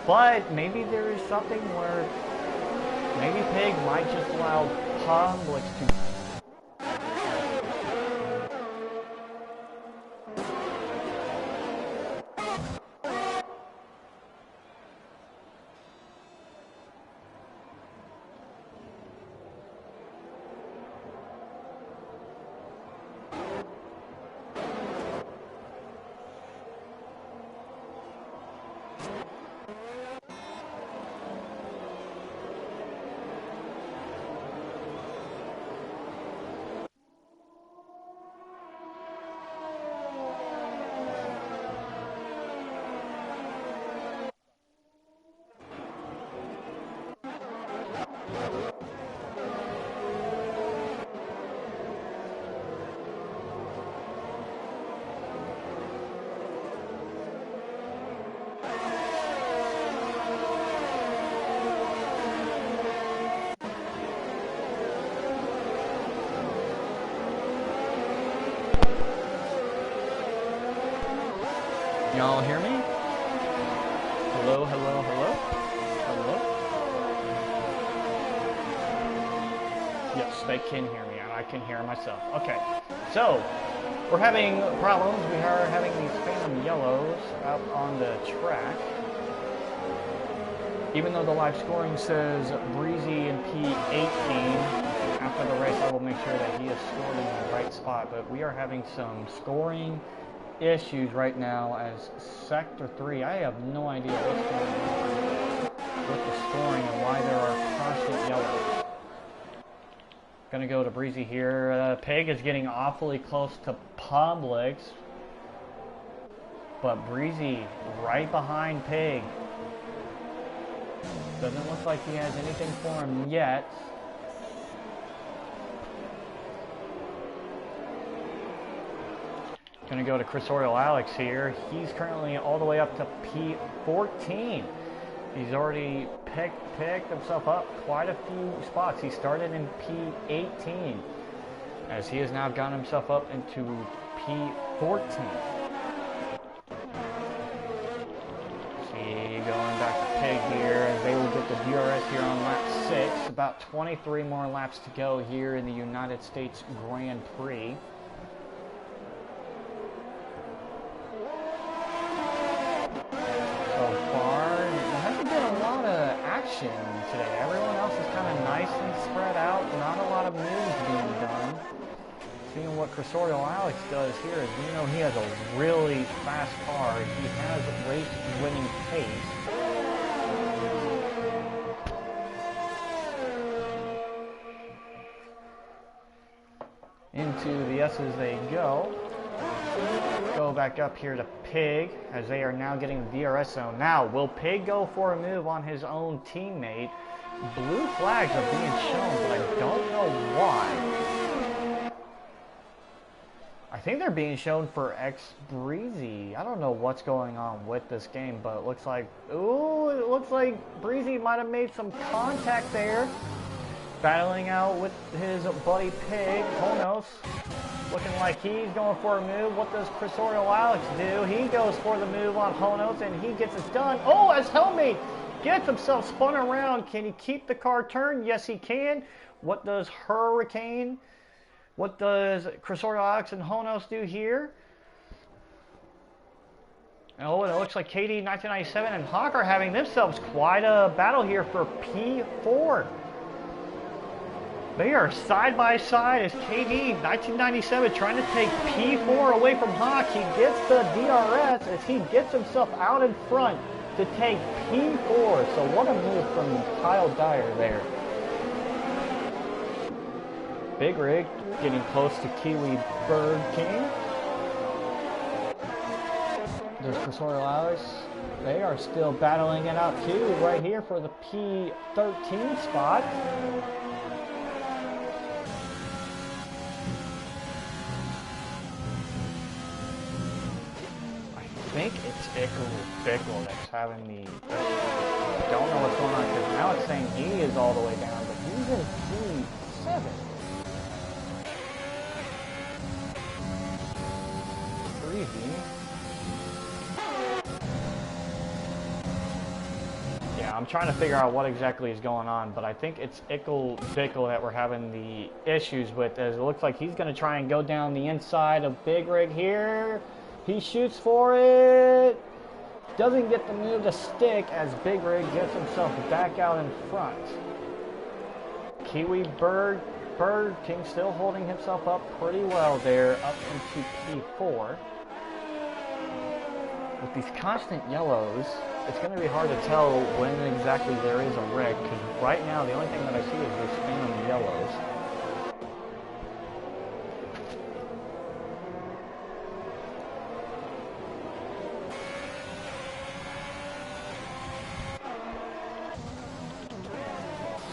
But maybe there is something where maybe Pig might just allow Publix to. Y'all hear me? Hello, hello, hello? Hello? Yes, they can hear me, and I can hear myself. Okay, so we're having problems. We are having these phantom yellows out on the track. Even though the live scoring says Breezy in P18, after the race I will make sure that he is scored in the right spot, but we are having some scoring issues right now as Sector 3. I have no idea what's going on with the scoring and why there are constant yellows. Gonna go to Breezy here. Pig is getting awfully close to Publix, but Breezy right behind Pig. Doesn't look like he has anything for him yet. Gonna go to Cursorial Alex here. He's currently all the way up to P14. He's already picked himself up quite a few spots. He started in P18, as he has now gotten himself up into P14. See, going back to Pig here, as they will get the DRS here on lap 6. About 23 more laps to go here in the United States Grand Prix. Today. Everyone else is kind of nice and spread out. Not a lot of moves being done. Seeing what Cursorial Alex does here is, you know, he has a really fast car. He has race-winning pace. Into the S's they go. Go back up here to Pig, as they are now getting the DRS zone. Now, will Pig go for a move on his own teammate? Blue flags are being shown, but I don't know why. I think they're being shown for X Breezy. I don't know what's going on with this game, but it looks like, ooh, it looks like Breezy might have made some contact there. Battling out with his buddy Pig, Honos. Looking like he's going for a move. What does Cursorial Alex do? He goes for the move on Honos, and he gets it done. Oh, as Helmate gets himself spun around. Can he keep the car turned? Yes, he can. What does Hurricane? What does Cursorial Alex and Honos do here? Oh, and it looks like KD 1997 and Hawk are having themselves quite a battle here for P4. They are side by side as KD 1997 trying to take P4 away from Hawk. He gets the DRS as he gets himself out in front to take P4. So what a move from Kyle Dyer there. Big Rig getting close to Kiwi Bird King. There's Cursorial Alex. They are still battling it out too right here for the P13 spot. I think it's Bickle that's having the... Don't know what's going on because now it's saying he is all the way down, but he's in P7. 3V. Yeah, I'm trying to figure out what exactly is going on, but I think it's Bickle that we're having the issues with, as it looks like he's going to try and go down the inside of Big Rig here. He shoots for it. Doesn't get the move to stick as Big Rig gets himself back out in front. Kiwi Bird King still holding himself up pretty well there, up into P4. With these constant yellows, it's going to be hard to tell when exactly there is a wreck, because right now the only thing that I see is those phantom yellows.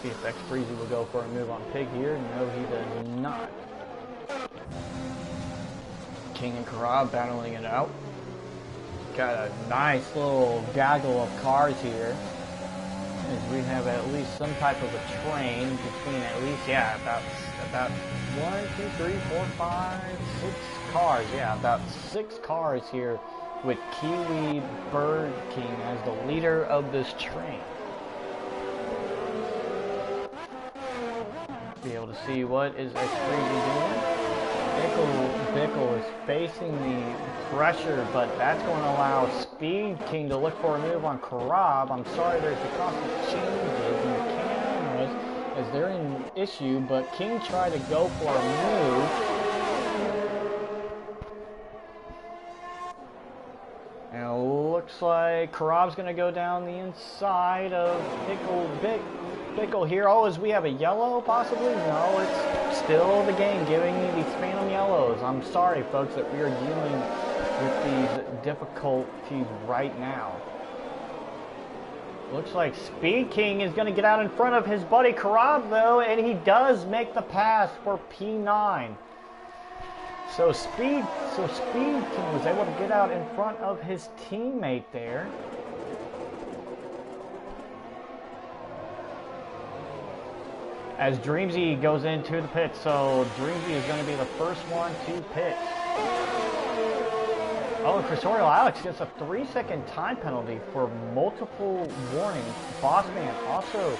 See if X Breezy will go for a move on Pig here. No, he does not. King and Karab battling it out. Got a nice little gaggle of cars here. As we have at least some type of a train between at least, yeah, about 1, 2, 3, 4, 5, 6 cars. Yeah, about 6 cars here with Kiwi Bird King as the leader of this train. Be able to see what is X Breezy doing. Bickle is facing the pressure, but that's going to allow Speed King to look for a move on Karab. I'm sorry, there's the constant changes in the cameras as they're in issue, but King tried to go for a move. And it looks like Karab's going to go down the inside of Bickle here. Oh, as we have a yellow, possibly? No, it's still the game giving me these phantom yellows. I'm sorry, folks, that we are dealing with these difficulties right now. Looks like Speed King is going to get out in front of his buddy Karab, though, and he does make the pass for P9. So Speed King was able to get out in front of his teammate there. As Dreamzy goes into the pit, so Dreamzy is going to be the first one to pit. Oh, and Cursorial Alex gets a 3-second time penalty for multiple warnings. Bossman also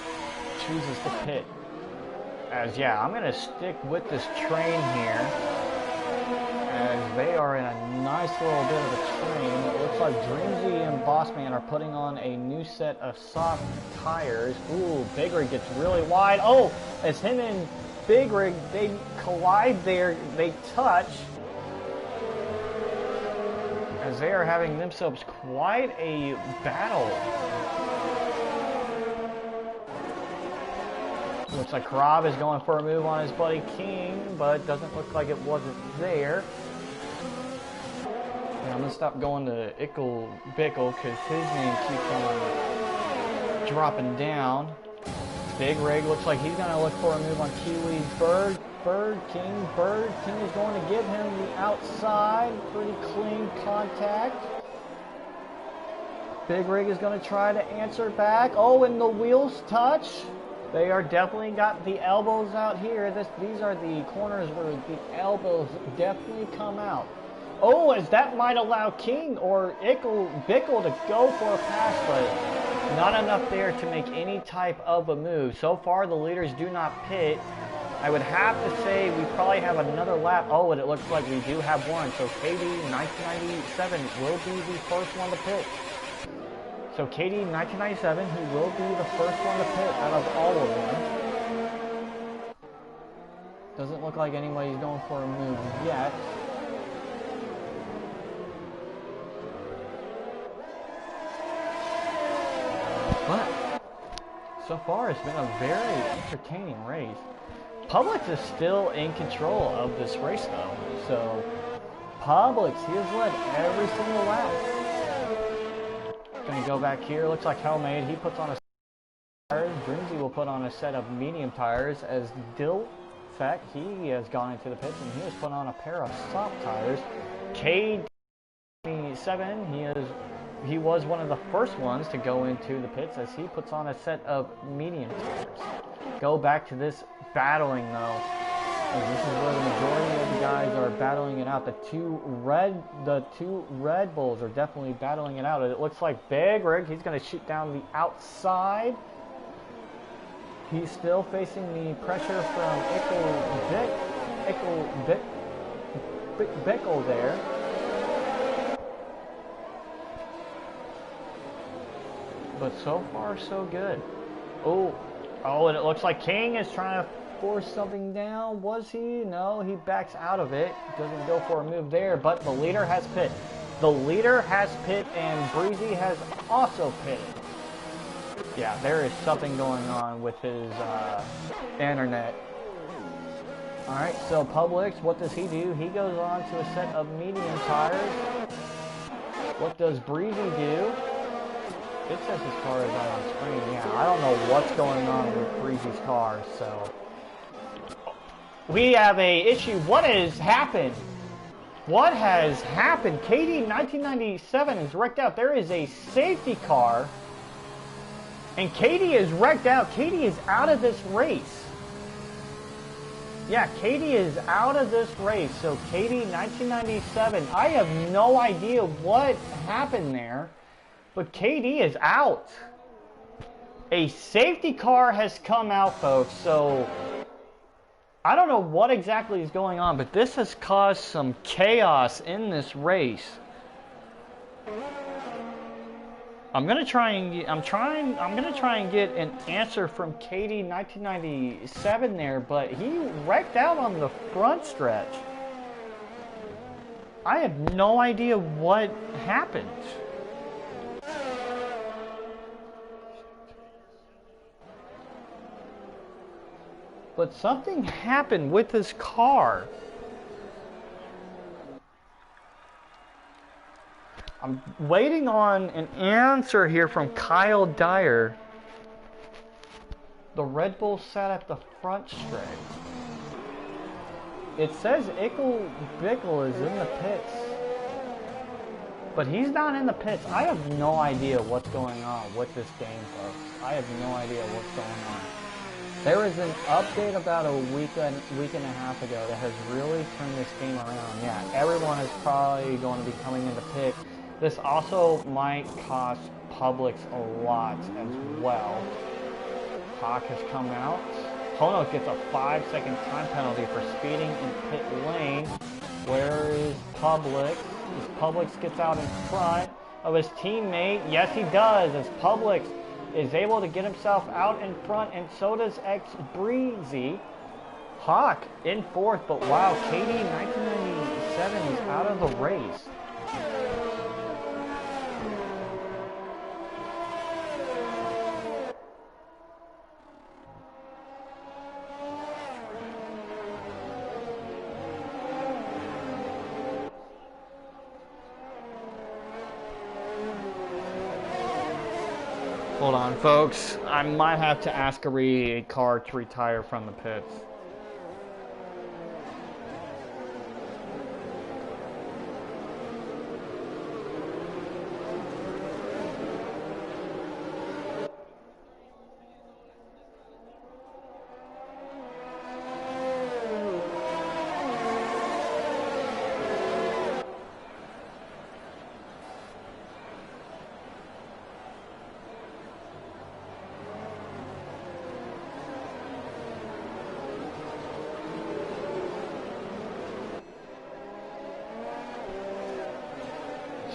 chooses to pit. As, yeah, I'm going to stick with this train here, as they are in a nice little bit of a train. It looks like Dreamzy and Bossman are putting on a new set of soft tires. Ooh, Big Rig gets really wide. Oh, as him and Big Rig, they collide there, they touch. As they are having themselves quite a battle. Looks like Karab is going for a move on his buddy King, but doesn't look like it wasn't there. And I'm going to stop going to Bickle because his name keeps on dropping down. Big Rig looks like he's going to look for a move on Kiwi's Bird King. Bird King is going to give him the outside. Pretty clean contact. Big Rig is going to try to answer back. Oh, and the wheels touch. They are definitely got the elbows out here. These are the corners where the elbows definitely come out. Oh, as that might allow King or Bickle to go for a pass, but not enough there to make any type of a move. So far, the leaders do not pit. I would have to say we probably have another lap. Oh, and it looks like we do have one. So KD 1997 will be the first one to pit. So KD 1997, he will be the first one to pit out of all of them. Doesn't look like anybody's going for a move yet. But so far, it's been a very entertaining race. Publix is still in control of this race, though. So Publix, he has led every single lap. Gonna go back here. Looks like Helmade. He puts on a tires. Brinzy will put on a set of medium tires. As Dilfek, he has gone into the pits and he has put on a pair of soft tires. K7, he was one of the first ones to go into the pits as he puts on a set of medium tires. Go back to this battling though. And this is where the majority of the guys are battling it out. The two Red Bulls are definitely battling it out. It looks like Big Rig, he's going to shoot down the outside. He's still facing the pressure from Bickle there. But so far, so good. Oh, and it looks like King is trying to force something down. Was he? No, he backs out of it. Doesn't go for a move there, but the leader has pit. The leader has pit, and Breezy has also pitted. Yeah, there is something going on with his internet. Alright, so Publix, what does he do? He goes on to a set of medium tires. What does Breezy do? It says his car is on screen. Yeah, I don't know what's going on with Breezy's car, so we have a issue. What has happened? What has happened? KD 1997 is wrecked out. There is a safety car, and KD is wrecked out. KD is out of this race. Yeah, KD is out of this race. So KD 1997, I have no idea what happened there. But KD is out. A safety car has come out, folks, so I don't know what exactly is going on, but this has caused some chaos in this race. I'm gonna try and get an answer from KD 1997 there, but he wrecked out on the front stretch. I have no idea what happened. But something happened with his car. I'm waiting on an answer here from Kyle Dyer. The Red Bull sat at the front stretch. It says Bickle is in the pits. But he's not in the pits. I have no idea what's going on with this game, folks. I have no idea what's going on. There was an update about a week and a half ago that has really turned this game around. Yeah, everyone is probably going to be coming into pit. This also might cost Publix a lot as well. Hawk has come out. Hono gets a 5-second time penalty for speeding in pit lane. Where is Publix? As Publix gets out in front of his teammate. Yes, he does. As Publix is able to get himself out in front, and so does Breezy. Hawk in fourth, but wow, KD 1997 is out of the race. Hold on, folks. I might have to ask a car to retire from the pits.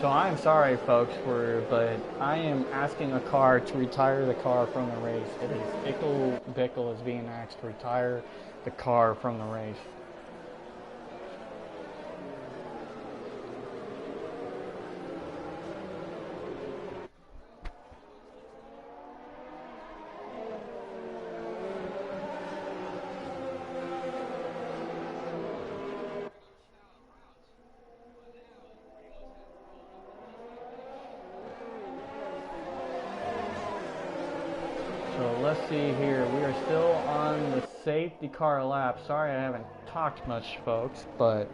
So I'm sorry, folks, but I am asking a car to retire the car from the race. It is Bickle is being asked to retire the car from the race. So let's see here. We are still on the safety car lap. Sorry I haven't talked much, folks, but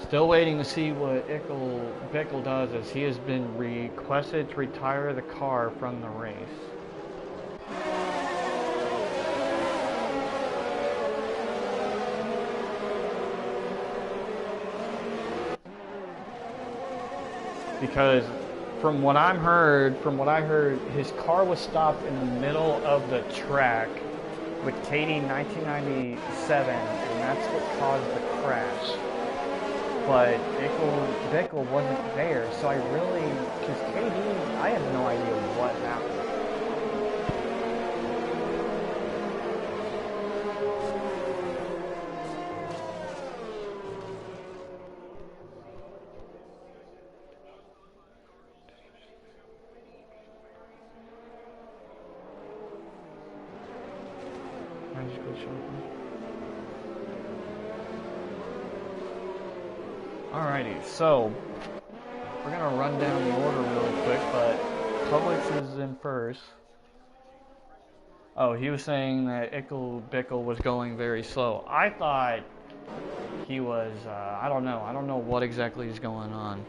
still waiting to see what Bickle does, as he has been requested to retire the car from the race. Because from what I heard, his car was stopped in the middle of the track with Katie 1997, and that's what caused the crash. But Bickle wasn't there, so because KD, I have no idea what happened. Alrighty, so we're gonna run down the order really quick, but Publix is in first. Oh, he was saying that Bickle was going very slow. I thought he was, I don't know what exactly is going on.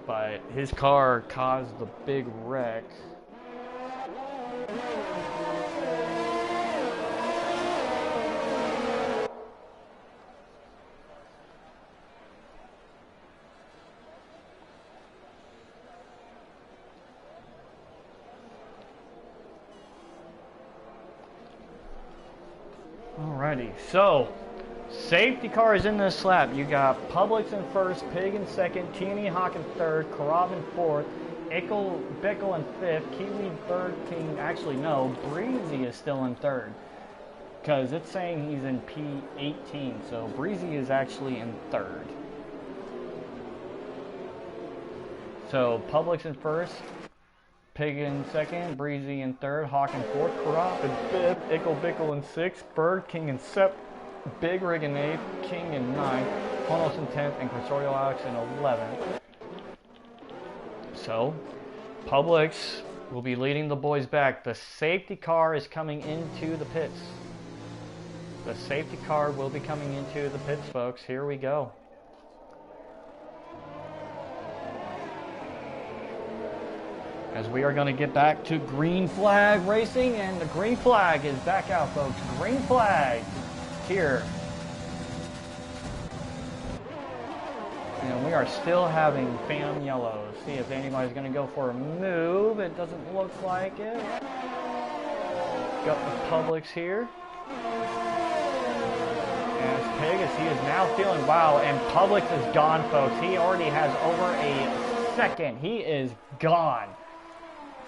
But his car caused the big wreck. Alrighty, so safety car is in this lap. You got Publix in first, Pig in second, T&E Hawk in third, Karab in fourth, Bickle in fifth, Kiwi Bird King. Actually, no, Breezy is still in third, because it's saying he's in P18, so Breezy is actually in third. So Publix in first, Pig in second, Breezy in third, Hawk in fourth, Karab in fifth, Bickle in sixth, Bird King in seventh, Big Rig in eighth, King in ninth, Honos in 10th, and Cursorial Alex in 11th. So, Publix will be leading the boys back. The safety car is coming into the pits. The safety car will be coming into the pits, folks. Here we go. As we are going to get back to green flag racing, and the green flag is back out, folks. Green flag here. And we are still having phantom yellows. See if anybody's going to go for a move. It doesn't look like it. Got the Publix here. As Pig, as he is now feeling, wow, and Publix is gone, folks. He already has over a second. He is gone.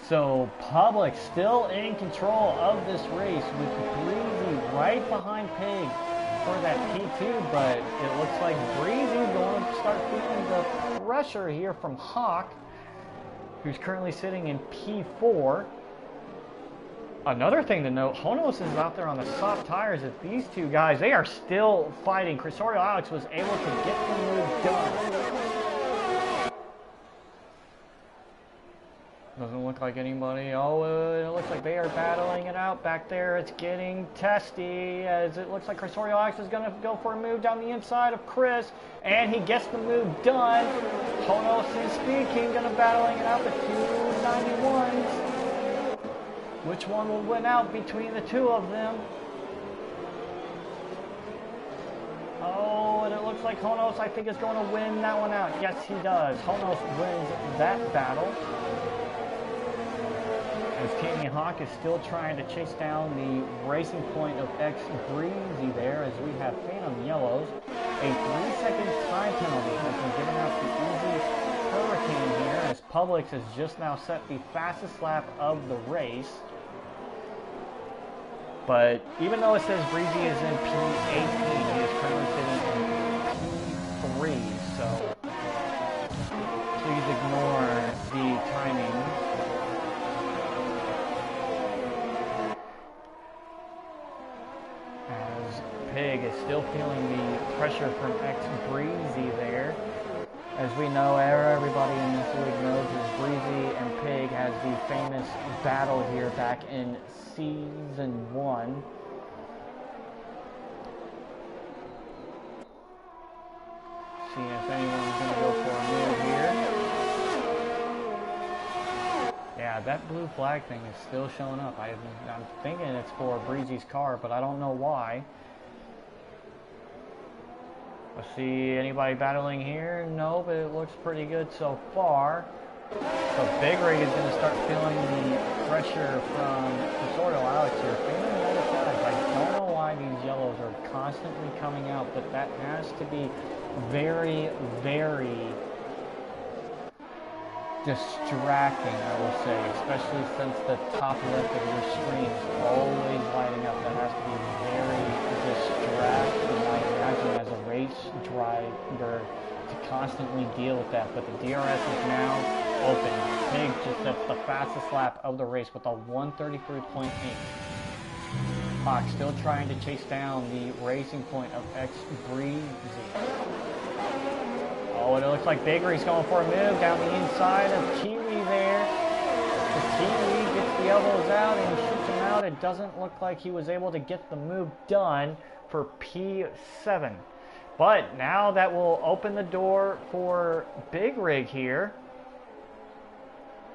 So Publix still in control of this race with Breezy right behind Pig for that P2, but it looks like Breezy's going to start feeling the pressure here from Hawk, who's currently sitting in P4. Another thing to note, Honos is out there on the soft tires. If these two guys, they are still fighting. Cursorial Alex was able to get the move done. Doesn't look like anybody. Oh, it looks like they are battling it out back there. It's getting testy, as it looks like Cursorial Alex is going to go for a move down the inside of Chris, and he gets the move done. Honos and Speed King going to battling it out, the 291s. Which one will win out between the two of them? Oh, and it looks like Honos, I think, is going to win that one out. Yes, he does. Honos wins that battle. As T&E Hawk is still trying to chase down the racing point of X Breezy there, as we have phantom yellows. A 3-second time penalty has been given out to Easy Hurricane here, as Publix has just now set the fastest lap of the race. But even though it says Breezy is in P18, he is currently sitting in P3, so please ignore the timing. As Pig is still feeling the pressure from Breezy there. As we know, everybody in this league knows is Breezy and Pig has the famous battle here back in Season 1. Seeing if anyone's going to go for a move here. Yeah, that blue flag thing is still showing up. I'm thinking it's for Breezy's car, but I don't know why. Let's see anybody battling here. No, but it looks pretty good so far. So Big Rig is going to start feeling the pressure from Cursorial Alex here. Feeling the other side. I don't know why these yellows are constantly coming out, but that has to be very, very distracting, I will say, especially since the top left of your screen is always lighting up. That has to be very distracting, I imagine, as a race driver to constantly deal with that. But the DRS is now open. Pig just sets the fastest lap of the race with a 1:33.8. Hawk still trying to chase down the racing point of Breezy. Oh, and it looks like Big Rig's going for a move down the inside of Kiwi there. The Kiwi gets the elbows out and shoots him out. It doesn't look like he was able to get the move done for P7. But now that will open the door for Big Rig here.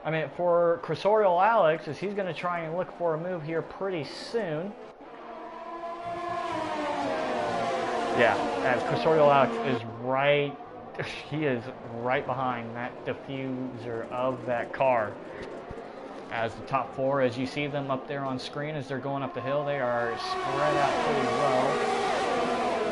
I mean, for Cursorial Alex, as he's going to try and look for a move here pretty soon. Yeah, as Cursorial Alex is right, he is right behind that diffuser of that car. As the top four, as you see them up there on screen as they're going up the hill, they are spread out pretty well.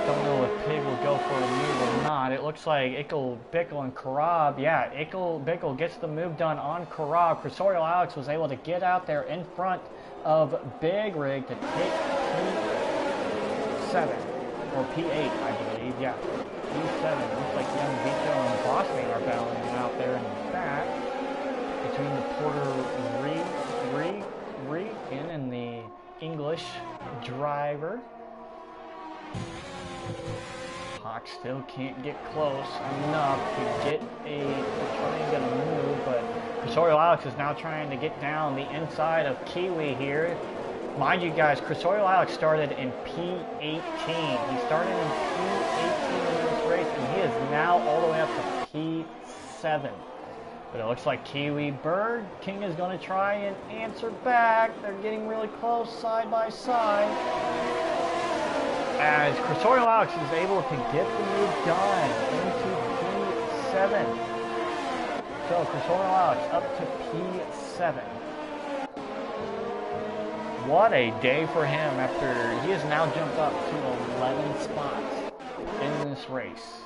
Don't know if Pig will go for a move or not. It looks like Ickle, Bickle, and Karab. Yeah, Ickle, Bickle gets the move done on Karab. Cursorial Alex was able to get out there in front of Big Rig to take P7. Or P8, I believe. Yeah, P7. Looks like Young Vito and Bossman are battling out there in the back. Between the Puerto Rican and the English driver. Hawk still can't get close enough to try and get a move, but Cursorial Alex is now trying to get down the inside of Kiwi here. Mind you guys, Cursorial Alex started in P18. He started in P18 in this race, and he is now all the way up to P7. But it looks like Kiwi Bird King is going to try and answer back. They're getting really close side by side. As Cursorial Alex is able to get the move done into P7. So Cursorial Alex up to P7. What a day for him after he has now jumped up to 11 spots in this race.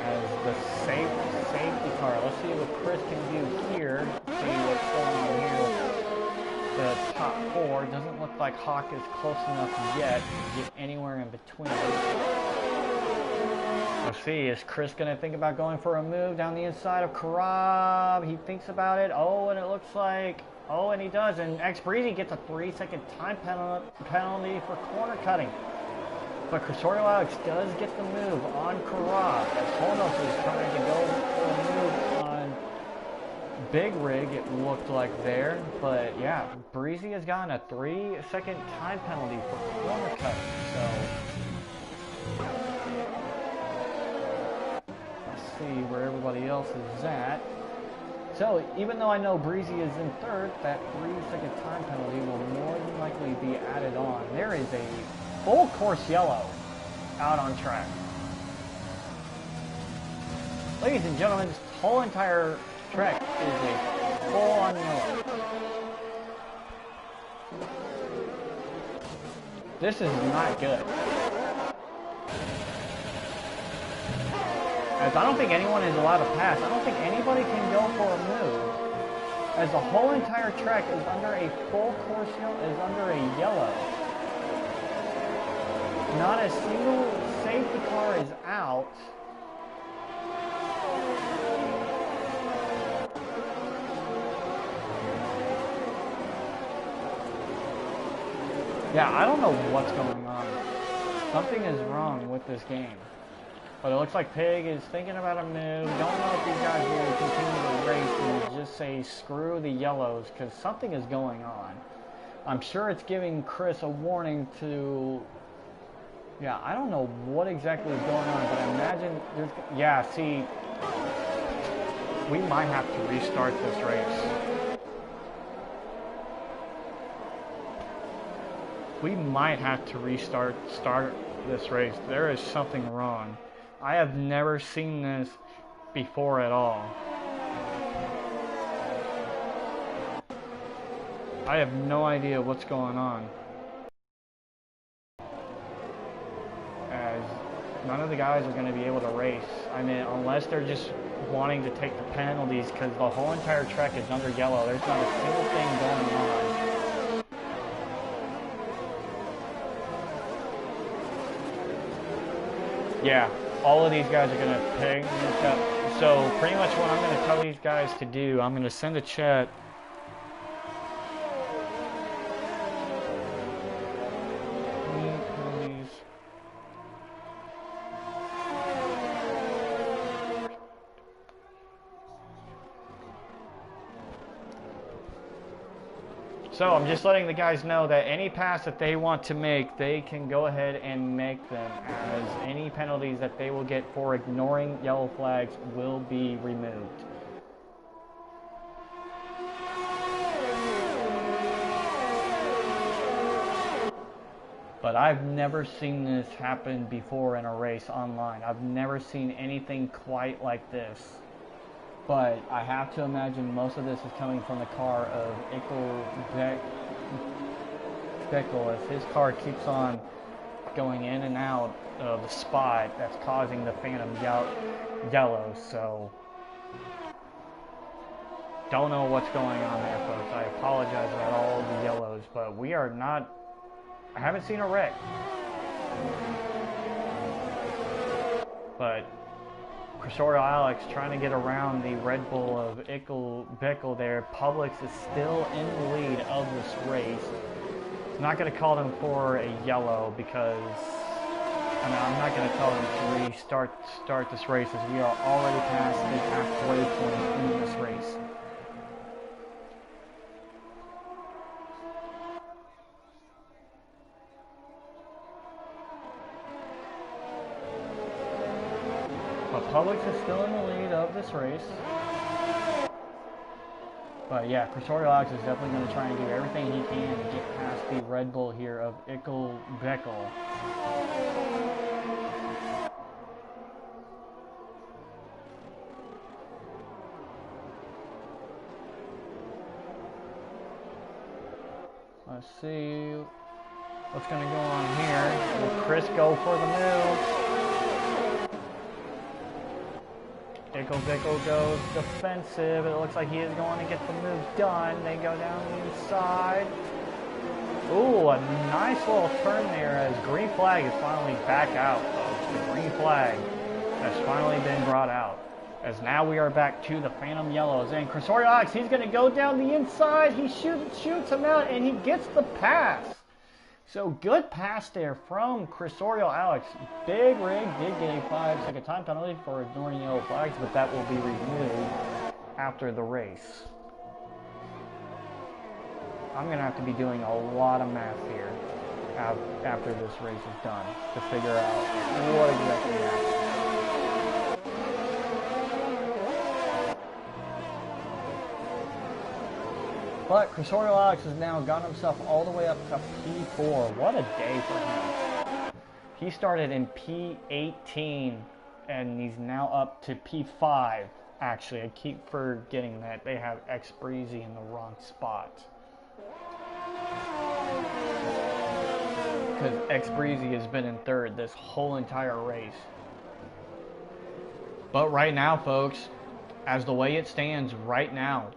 As the safety car, let's see what Chris can do here. See what's going on here. The top four doesn't look like Hawk is close enough yet to get anywhere in between. Let's see, is Chris going to think about going for a move down the inside of Karab? He thinks about it. Oh, and it looks like, oh, and he does. And Breezy gets a 3-second time penalty for corner cutting. But Cursorial Alex does get the move on Karab. As Holnos is trying to go for a move on Big Rig, it looked like there. But yeah, Breezy has gotten a 3-second time penalty for corner cutting. So see where everybody else is at. So even though I know Breezy is in third, that 3-second time penalty will more than likely be added on. There is a full course yellow out on track. Ladies and gentlemen, this whole entire track is a full on yellow. This is not good. As I don't think anyone is allowed to pass. I don't think anybody can go for a move. as the whole entire track is under a full course is under a yellow. Not a single safety car is out. Yeah, I don't know what's going on. Something is wrong with this game. But it looks like Pig is thinking about a move. Don't know if these guys will continue to race and just say screw the yellows, because something is going on. I'm sure it's giving Chris a warning to... Yeah, I don't know what exactly is going on, but I imagine there's... Yeah, see, we might have to restart this race. We might have to restart this race. There is something wrong. I have never seen this before at all. I have no idea what's going on. As none of the guys are going to be able to race. I mean, unless they're just wanting to take the penalties, because the whole entire track is under yellow. There's not a single thing going on. Yeah, all of these guys are going to pick this up. So pretty much what I'm going to tell these guys to do, I'm going to send a chat. So I'm just letting the guys know that any pass that they want to make, they can go ahead and make them, as any penalties that they will get for ignoring yellow flags will be removed. But I've never seen this happen before in a race online. I've never seen anything quite like this. But I have to imagine most of this is coming from the car of Bickel, as his car keeps on going in and out of the spot that's causing the Phantom yellow. So don't know what's going on there, folks. I apologize about all the yellows, but we are not... I haven't seen a wreck. But Cursorial Alex trying to get around the Red Bull of Bickel there. Publix is still in the lead of this race. I'm not going to call them for a yellow because I'm not going to tell them to restart this race, as we are already past the halfway point in this race. But Publix is still in the lead of this race. But yeah, Cursorial Alex is definitely going to try and do everything he can to get past the Red Bull here of Bickel. Let's see what's going to go on here. Will Chris go for the move? Bickel goes defensive. It looks like he is going to get the move done. They go down the inside. Ooh, a nice little turn there as green flag is finally back out, folks. The green flag has finally been brought out, as now we are back to the Phantom Yellows. And Cursorial Alex, he's going to go down the inside. He shoots him out, and he gets the pass. So good pass there from Cursorial Alex. Big Rig did get a 5-second time penalty for ignoring yellow flags, but that will be removed after the race. I'm going to have to be doing a lot of math here after this race is done to figure out what exactly happened. But Cursorial Alex has now gotten himself all the way up to P4. What a day for him. He started in P18, and he's now up to P5. Actually, I keep forgetting that they have X Breezy in the wrong spot. Because X Breezy has been in third this whole entire race. But right now, folks, as the way it stands right now,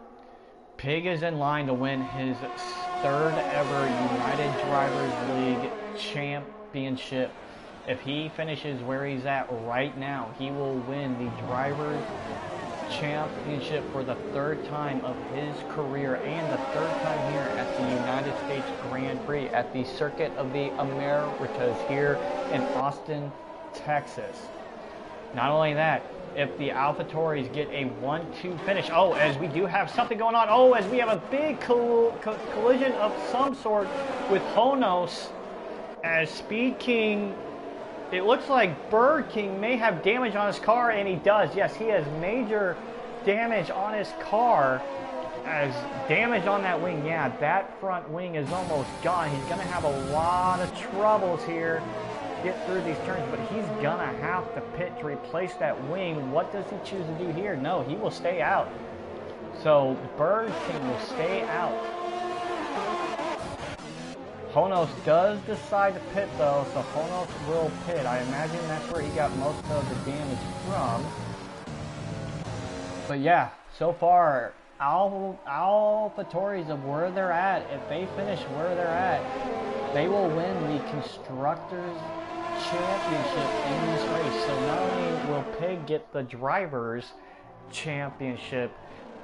Pig is in line to win his third ever United Drivers League championship. If he finishes where he's at right now, he will win the Drivers Championship for the third time of his career and the third time here at the United States Grand Prix at the Circuit of the Americas here in Austin, Texas. Not only that, if the AlphaTauris get a 1-2 finish, as we do have something going on, as we have a big collision of some sort with Honos, as Speed King, it looks like Bird King may have damage on his car, and he does. Yes, he has major damage on his car. As damage on that wing, yeah, that front wing is almost gone. He's going to have a lot of troubles here get through these turns, but he's going to have to pit to replace that wing. What does he choose to do here? No, he will stay out. So Bird King will stay out. Honos does decide to pit though, so Honos will pit. I imagine that's where he got most of the damage from. But yeah, so far, AlphaTauris of where they're at, if they finish where they're at, they will win the Constructors Championship in this race. So not only will Pig get the Drivers Championship,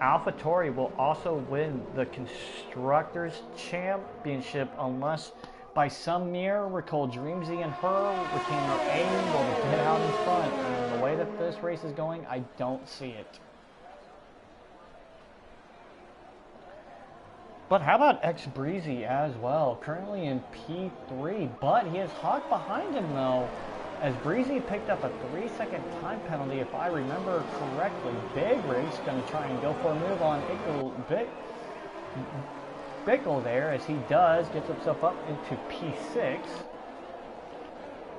AlphaTauri will also win the Constructors Championship unless by some miracle Dreamzy and Hurricane are able to get out in front. And the way that this race is going, I don't see it. But how about X Breezy as well? Currently in P3, but he has Hawk behind him though, as Breezy picked up a 3-second time penalty, if I remember correctly. Big Rig's going to try and go for a move on Bickle there, as he does, gets himself up into P6.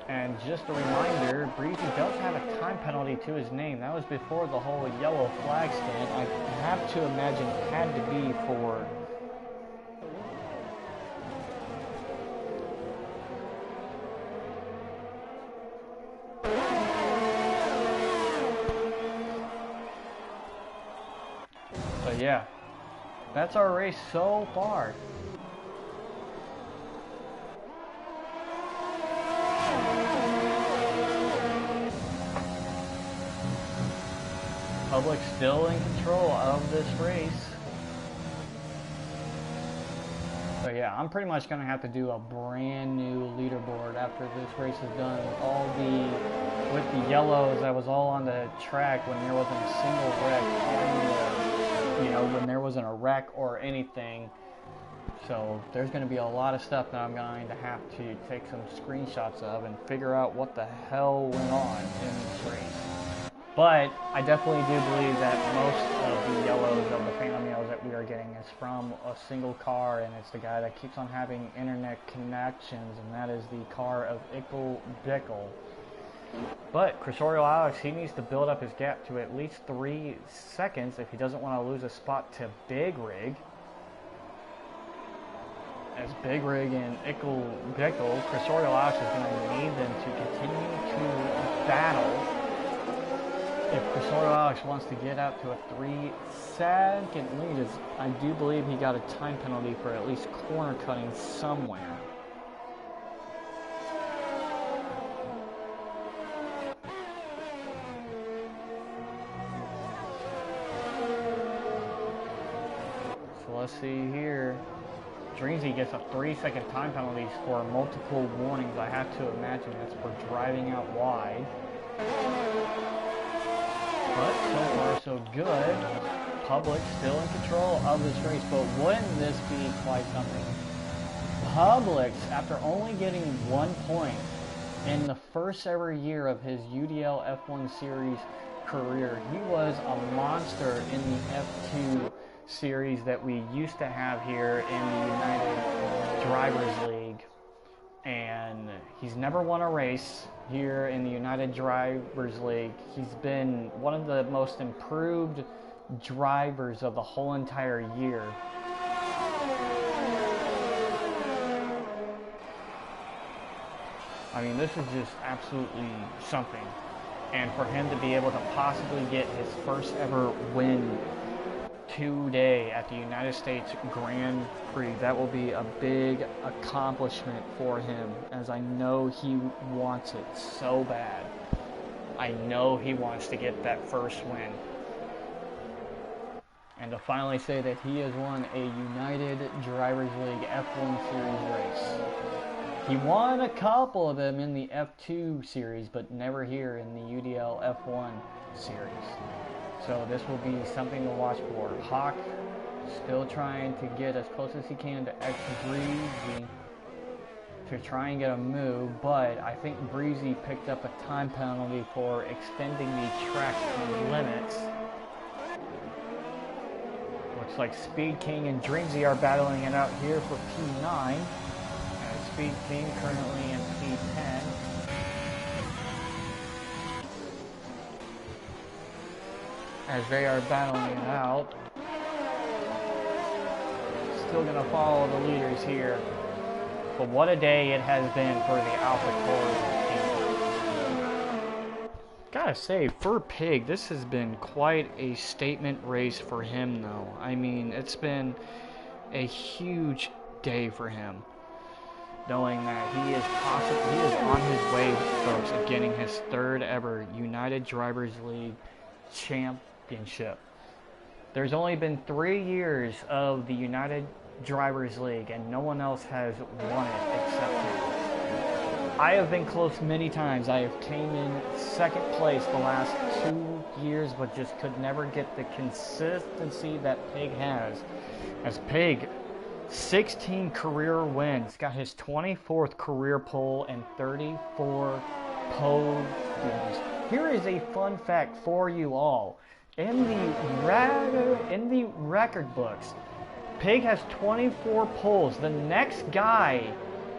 And just a reminder, Breezy does have a time penalty to his name. That was before the whole yellow flag stand. I have to imagine it had to be for... But yeah, that's our race so far. Public still in control of this race. So yeah, I'm pretty much going to have to do a brand new leaderboard after this race is done. With the yellows, I was all on the track when there wasn't a single wreck, when there wasn't a wreck or anything. So there's going to be a lot of stuff that I'm going to have to take some screenshots of and figure out what the hell went on in this race. But I definitely do believe that most of the yellows, of the phantom yellows that we are getting, is from a single car, and it's the guy that keeps on having internet connections, and that is the car of Ickle Bickle. But Cressorial Alex, he needs to build up his gap to at least 3 seconds if he doesn't want to lose a spot to Big Rig. As Big Rig and Ickle Bickle, Cressorial Alex is going to need them to continue to battle. If Cressorial Alex wants to get out to a 3-second lead, as I do believe he got a time penalty for at least corner cutting somewhere. So let's see here. Dreamzy gets a 3-second time penalty for multiple warnings. I have to imagine that's for driving out wide. But so far so good. Public still in control of this race, but wouldn't this be quite something? Public, after only getting 1 point in the first ever year of his UDL F1 Series career, he was a monster in the F2 series that we used to have here in the United Drivers League. And he's never won a race here in the United Drivers League. He's been one of the most improved drivers of the whole entire year. I mean, this is just absolutely something. And for him to be able to possibly get his first ever win today at the United States Grand Prix. That will be a big accomplishment for him, as I know he wants it so bad. I know he wants to get that first win. And to finally say that he has won a United Drivers League F1 Series race. He won a couple of them in the F2 series, but never here in the UDL F1 series. So this will be something to watch for. Hawk still trying to get as close as he can to X Breezy to try and get a move, but I think Breezy picked up a time penalty for extending the track limits. Looks like Speed King and Dreamzy are battling it out here for P9. And Speed King currently in P10. As they are battling it out. Still going to follow the leaders here. But what a day it has been for the AlphaTauri team. Gotta say, for Pig, this has been quite a statement race for him, though. I mean, it's been a huge day for him, knowing that he is on his way, folks, of getting his third ever United Drivers League championship. There's only been 3 years of the United Drivers League, and no one else has won it except him. I have been close many times. I have came in second place the last 2 years, but just could never get the consistency that Pig has. As Pig, 16 career wins, got his 24th career pole and 34 podiums. Here is a fun fact for you all. In the record books, Pig has 24 poles. The next guy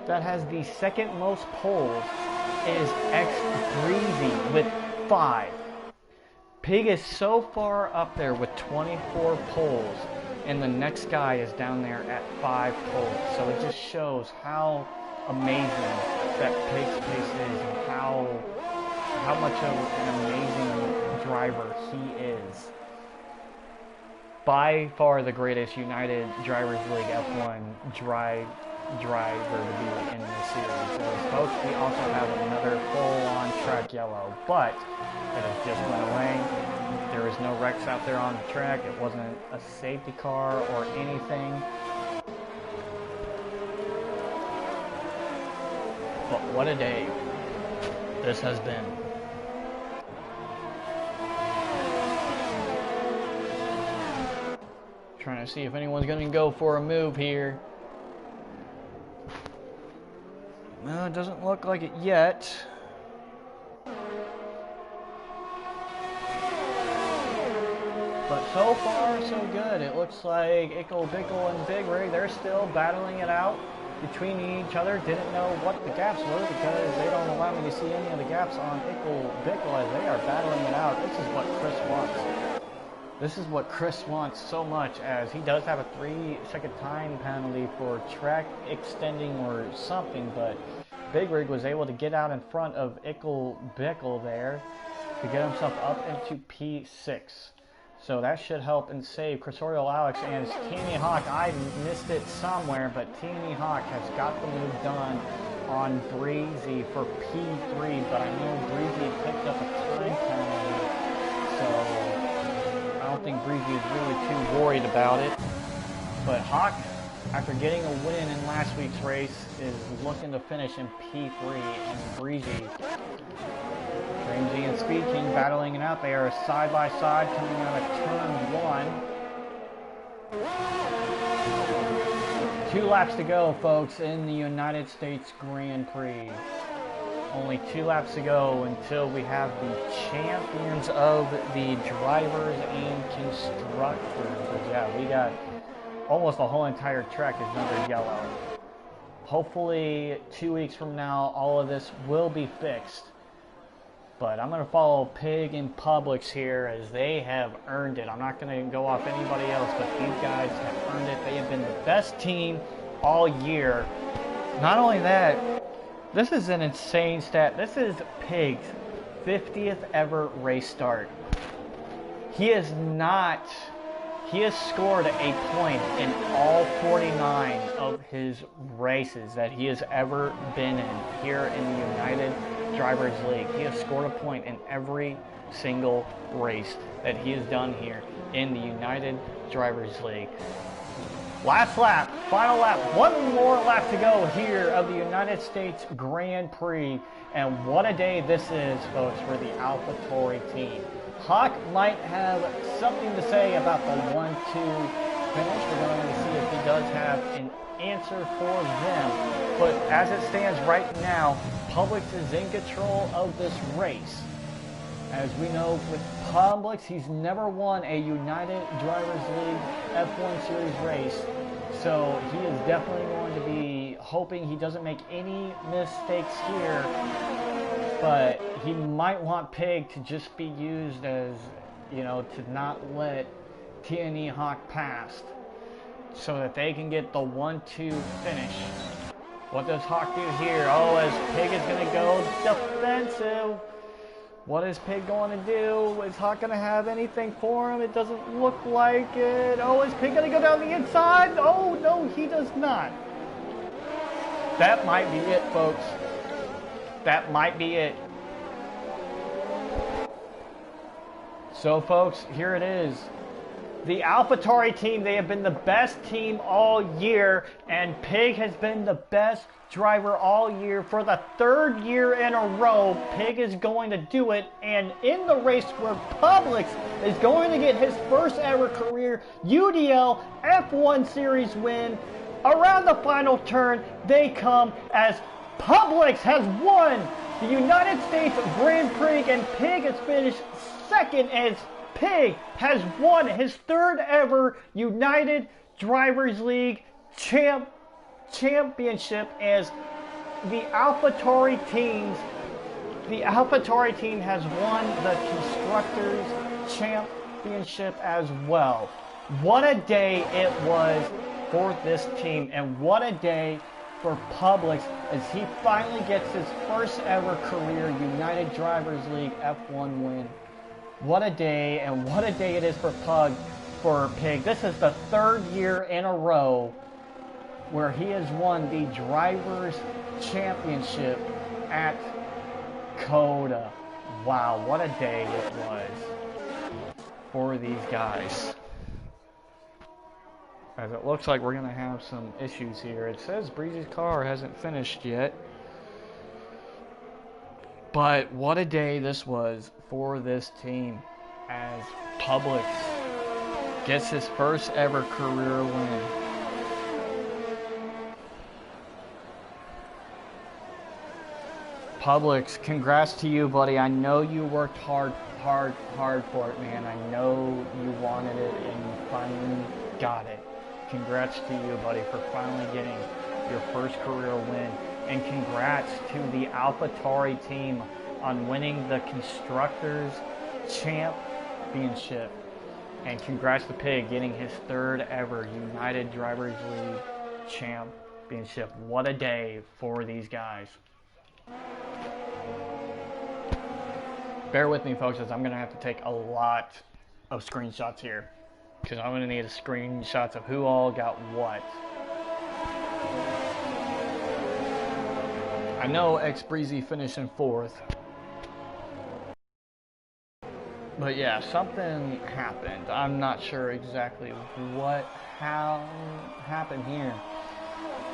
that has the second most poles is X Breezy with 5. Pig is so far up there with 24 poles, and the next guy is down there at 5 poles. So it just shows how amazing that Pig's pace is, and how much of an amazing driver he is. By far the greatest United Drivers League F1 driver to be in this series. So folks, we also have another full-on track yellow, but it has just went away. There was no wrecks out there on the track. It wasn't a safety car or anything. But what a day this has been. Trying to see if anyone's going to go for a move here. No, it doesn't look like it yet. But so far, so good. It looks like Ickle, Bickle, and Big Rig, they're still battling it out between each other. Didn't know what the gaps were because they don't allow me to see any of the gaps on Ickle, Bickle as they are battling it out. This is what Chris wants. This is what Chris wants so much, as he does have a 3-second time penalty for track extending or something, but Big Rig was able to get out in front of Ickle Bickle there to get himself up into P6. So that should help and save Crisorial Alex and Teeny Hawk. I missed it somewhere, but Teeny Hawk has got the move done on Breezy for P3, but I know Breezy picked up a time penalty, so I don't think Breezy is really too worried about it. But Hawk, after getting a win in last week's race, is looking to finish in P3, and Breezy, Dreamzy and Speed King battling it out. They are side by side coming out of turn 1. 2 laps to go, folks, in the United States Grand Prix. Only 2 laps to go until we have the champions of the drivers and constructors. But yeah, we got almost the whole entire track is numbered yellow. Hopefully 2 weeks from now all of this will be fixed. But I'm going to follow Pig and Publix here, as they have earned it. I'm not going to go off anybody else, but these guys have earned it. They have been the best team all year. Not only that, this is an insane stat. This is Pig's 50th ever race start. He has not He has scored a point in all 49 of his races that he has ever been in here in the United Drivers League. He has scored a point in every single race that he has done here in the United Drivers League. Last lap, final lap, one more lap to go here of the United States Grand Prix. And what a day this is, folks, for the AlphaTauri team. Hawk might have something to say about the 1-2 finish. We're going to see if he does have an answer for them. But as it stands right now, Publix is in control of this race. As we know, with Publix, he's never won a United Drivers League F1 Series race. So he is definitely going to be hoping he doesn't make any mistakes here. But he might want Pig to just be used as, you know, to not let TNE Hawk pass so that they can get the 1-2 finish. What does Hawk do here? Oh, as Pig is going to go defensive. What is Pig going to do? Is Hawk going to have anything for him? It doesn't look like it. Oh, is Pig going to go down the inside? Oh, no, he does not. That might be it, folks. That might be it. So, folks, here it is. The AlphaTauri team, they have been the best team all year, and Pig has been the best driver all year. For the third year in a row, Pig is going to do it, and in the race where Publix is going to get his first ever career UDL F1 Series win, around the final turn, they come as Publix has won the United States Grand Prix, and Pig has finished second as Pig has won his third ever United Drivers League championship as the AlphaTauri team has won the Constructors Championship as well. What a day it was for this team, and what a day for Publix as he finally gets his first ever career United Drivers League F1 win. What a day, and what a day it is for Pig. This is the third year in a row where he has won the Drivers' Championship at COTA. Wow, what a day it was for these guys. As it looks like we're going to have some issues here. It says Breezy's car hasn't finished yet. But what a day this was for this team as Publix gets his first ever career win. Publix, congrats to you, buddy. I know you worked hard for it, man. I know you wanted it and you finally got it. Congrats to you, buddy, for finally getting your first career win. And congrats to the AlphaTauri team on winning the Constructors Championship. And congrats to Pig getting his third ever United Drivers League Championship. What a day for these guys. Bear with me, folks, as I'm going to have to take a lot of screenshots here, because I'm going to need screenshots of who all got what. I know X-Breezy finished in 4th. But yeah, something happened. I'm not sure exactly how happened here.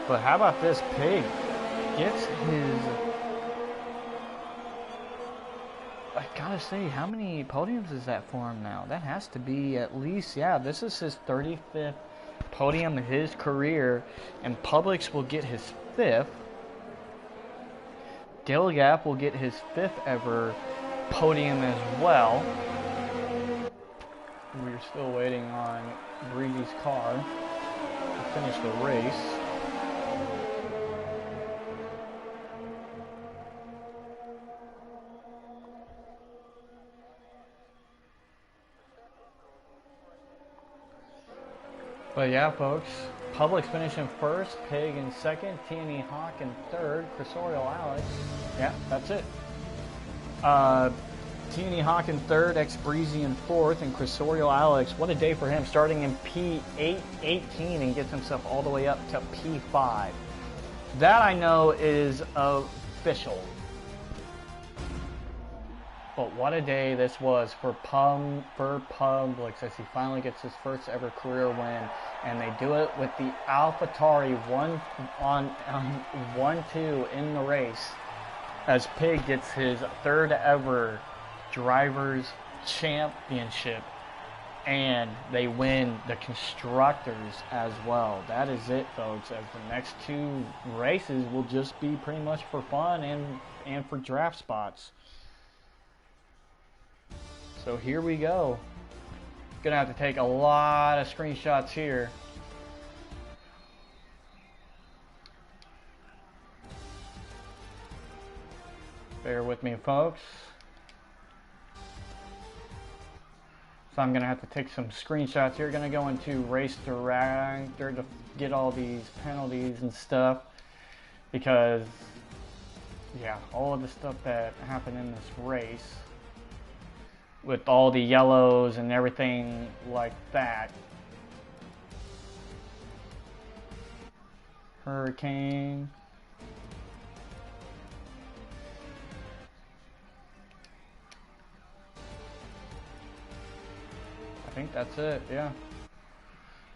But how about this? Pig gets his... I gotta say, how many podiums is that for him now? That has to be at least, yeah, this is his 35th podium in his career. And Publix will get his 5th. Gilgap will get his 5th ever podium as well. We're still waiting on Breezy's car to finish the race. But yeah, folks, Publix finishing 1st, Pig in 2nd, TNE Hawk in 3rd, Cursorial Alex. Yeah, that's it. T&E Hawk in third, X Breezy in fourth, and Crisorial Alex. What a day for him, starting in P818 and gets himself all the way up to P5. That I know is official. But what a day this was for Publix as he finally gets his first ever career win, and they do it with the AlphaTauri 1-2 in the race, as Pig gets his third ever Drivers' Championship, and they win the Constructors as well. That is it, folks, as the next two races will just be pretty much for fun and for draft spots. So here we go. Gonna have to take a lot of screenshots here. Bear with me, folks. So I'm gonna have to take some screenshots here. Gonna go into Race Director to get all these penalties and stuff, because yeah, all of the stuff that happened in this race, with all the yellows and everything like that. Hurricane. I think that's it, yeah.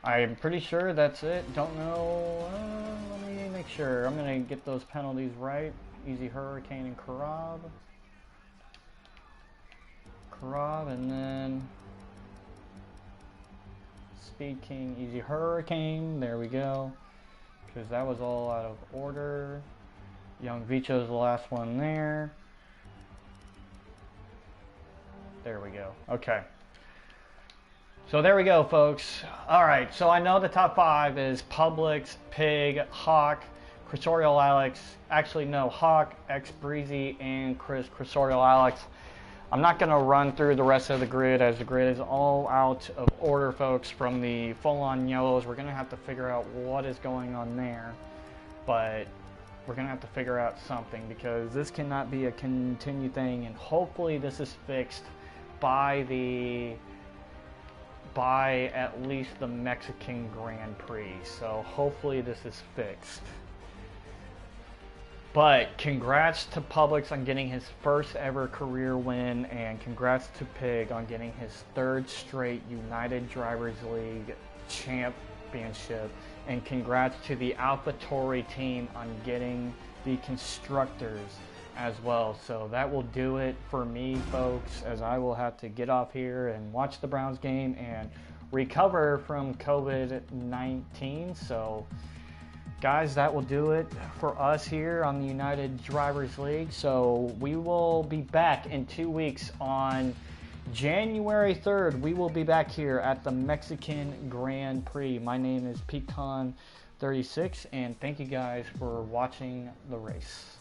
I'm pretty sure that's it. Don't know. Let me make sure. I'm going to get those penalties right. Easy Hurricane and Karab. And then Speed King, Easy Hurricane. There we go. Because that was all out of order. Young Vicho's the last one there. There we go. Okay. So there we go, folks. Alright, so I know the top 5 is Publix, Pig, Hawk, Crisorial Alex. Actually, no, Hawk, X Breezy, and Crisorial Alex. I'm not going to run through the rest of the grid, as the grid is all out of order, folks, from the full-on yellows. We're going to have to figure out what is going on there, but we're going to have to figure out something, because this cannot be a continued thing, and hopefully this is fixed by at least the Mexican Grand Prix. So hopefully this is fixed. But congrats to Publix on getting his first ever career win, and congrats to Pig on getting his third straight United Drivers League championship, and congrats to the AlphaTauri team on getting the Constructors as well. So that will do it for me, folks, as I will have to get off here and watch the Browns game and recover from COVID-19. So guys, that will do it for us here on the United Drivers League. So we will be back in 2 weeks on January 3rd. We will be back here at the Mexican Grand Prix. My name is Pecan36, and thank you guys for watching the race.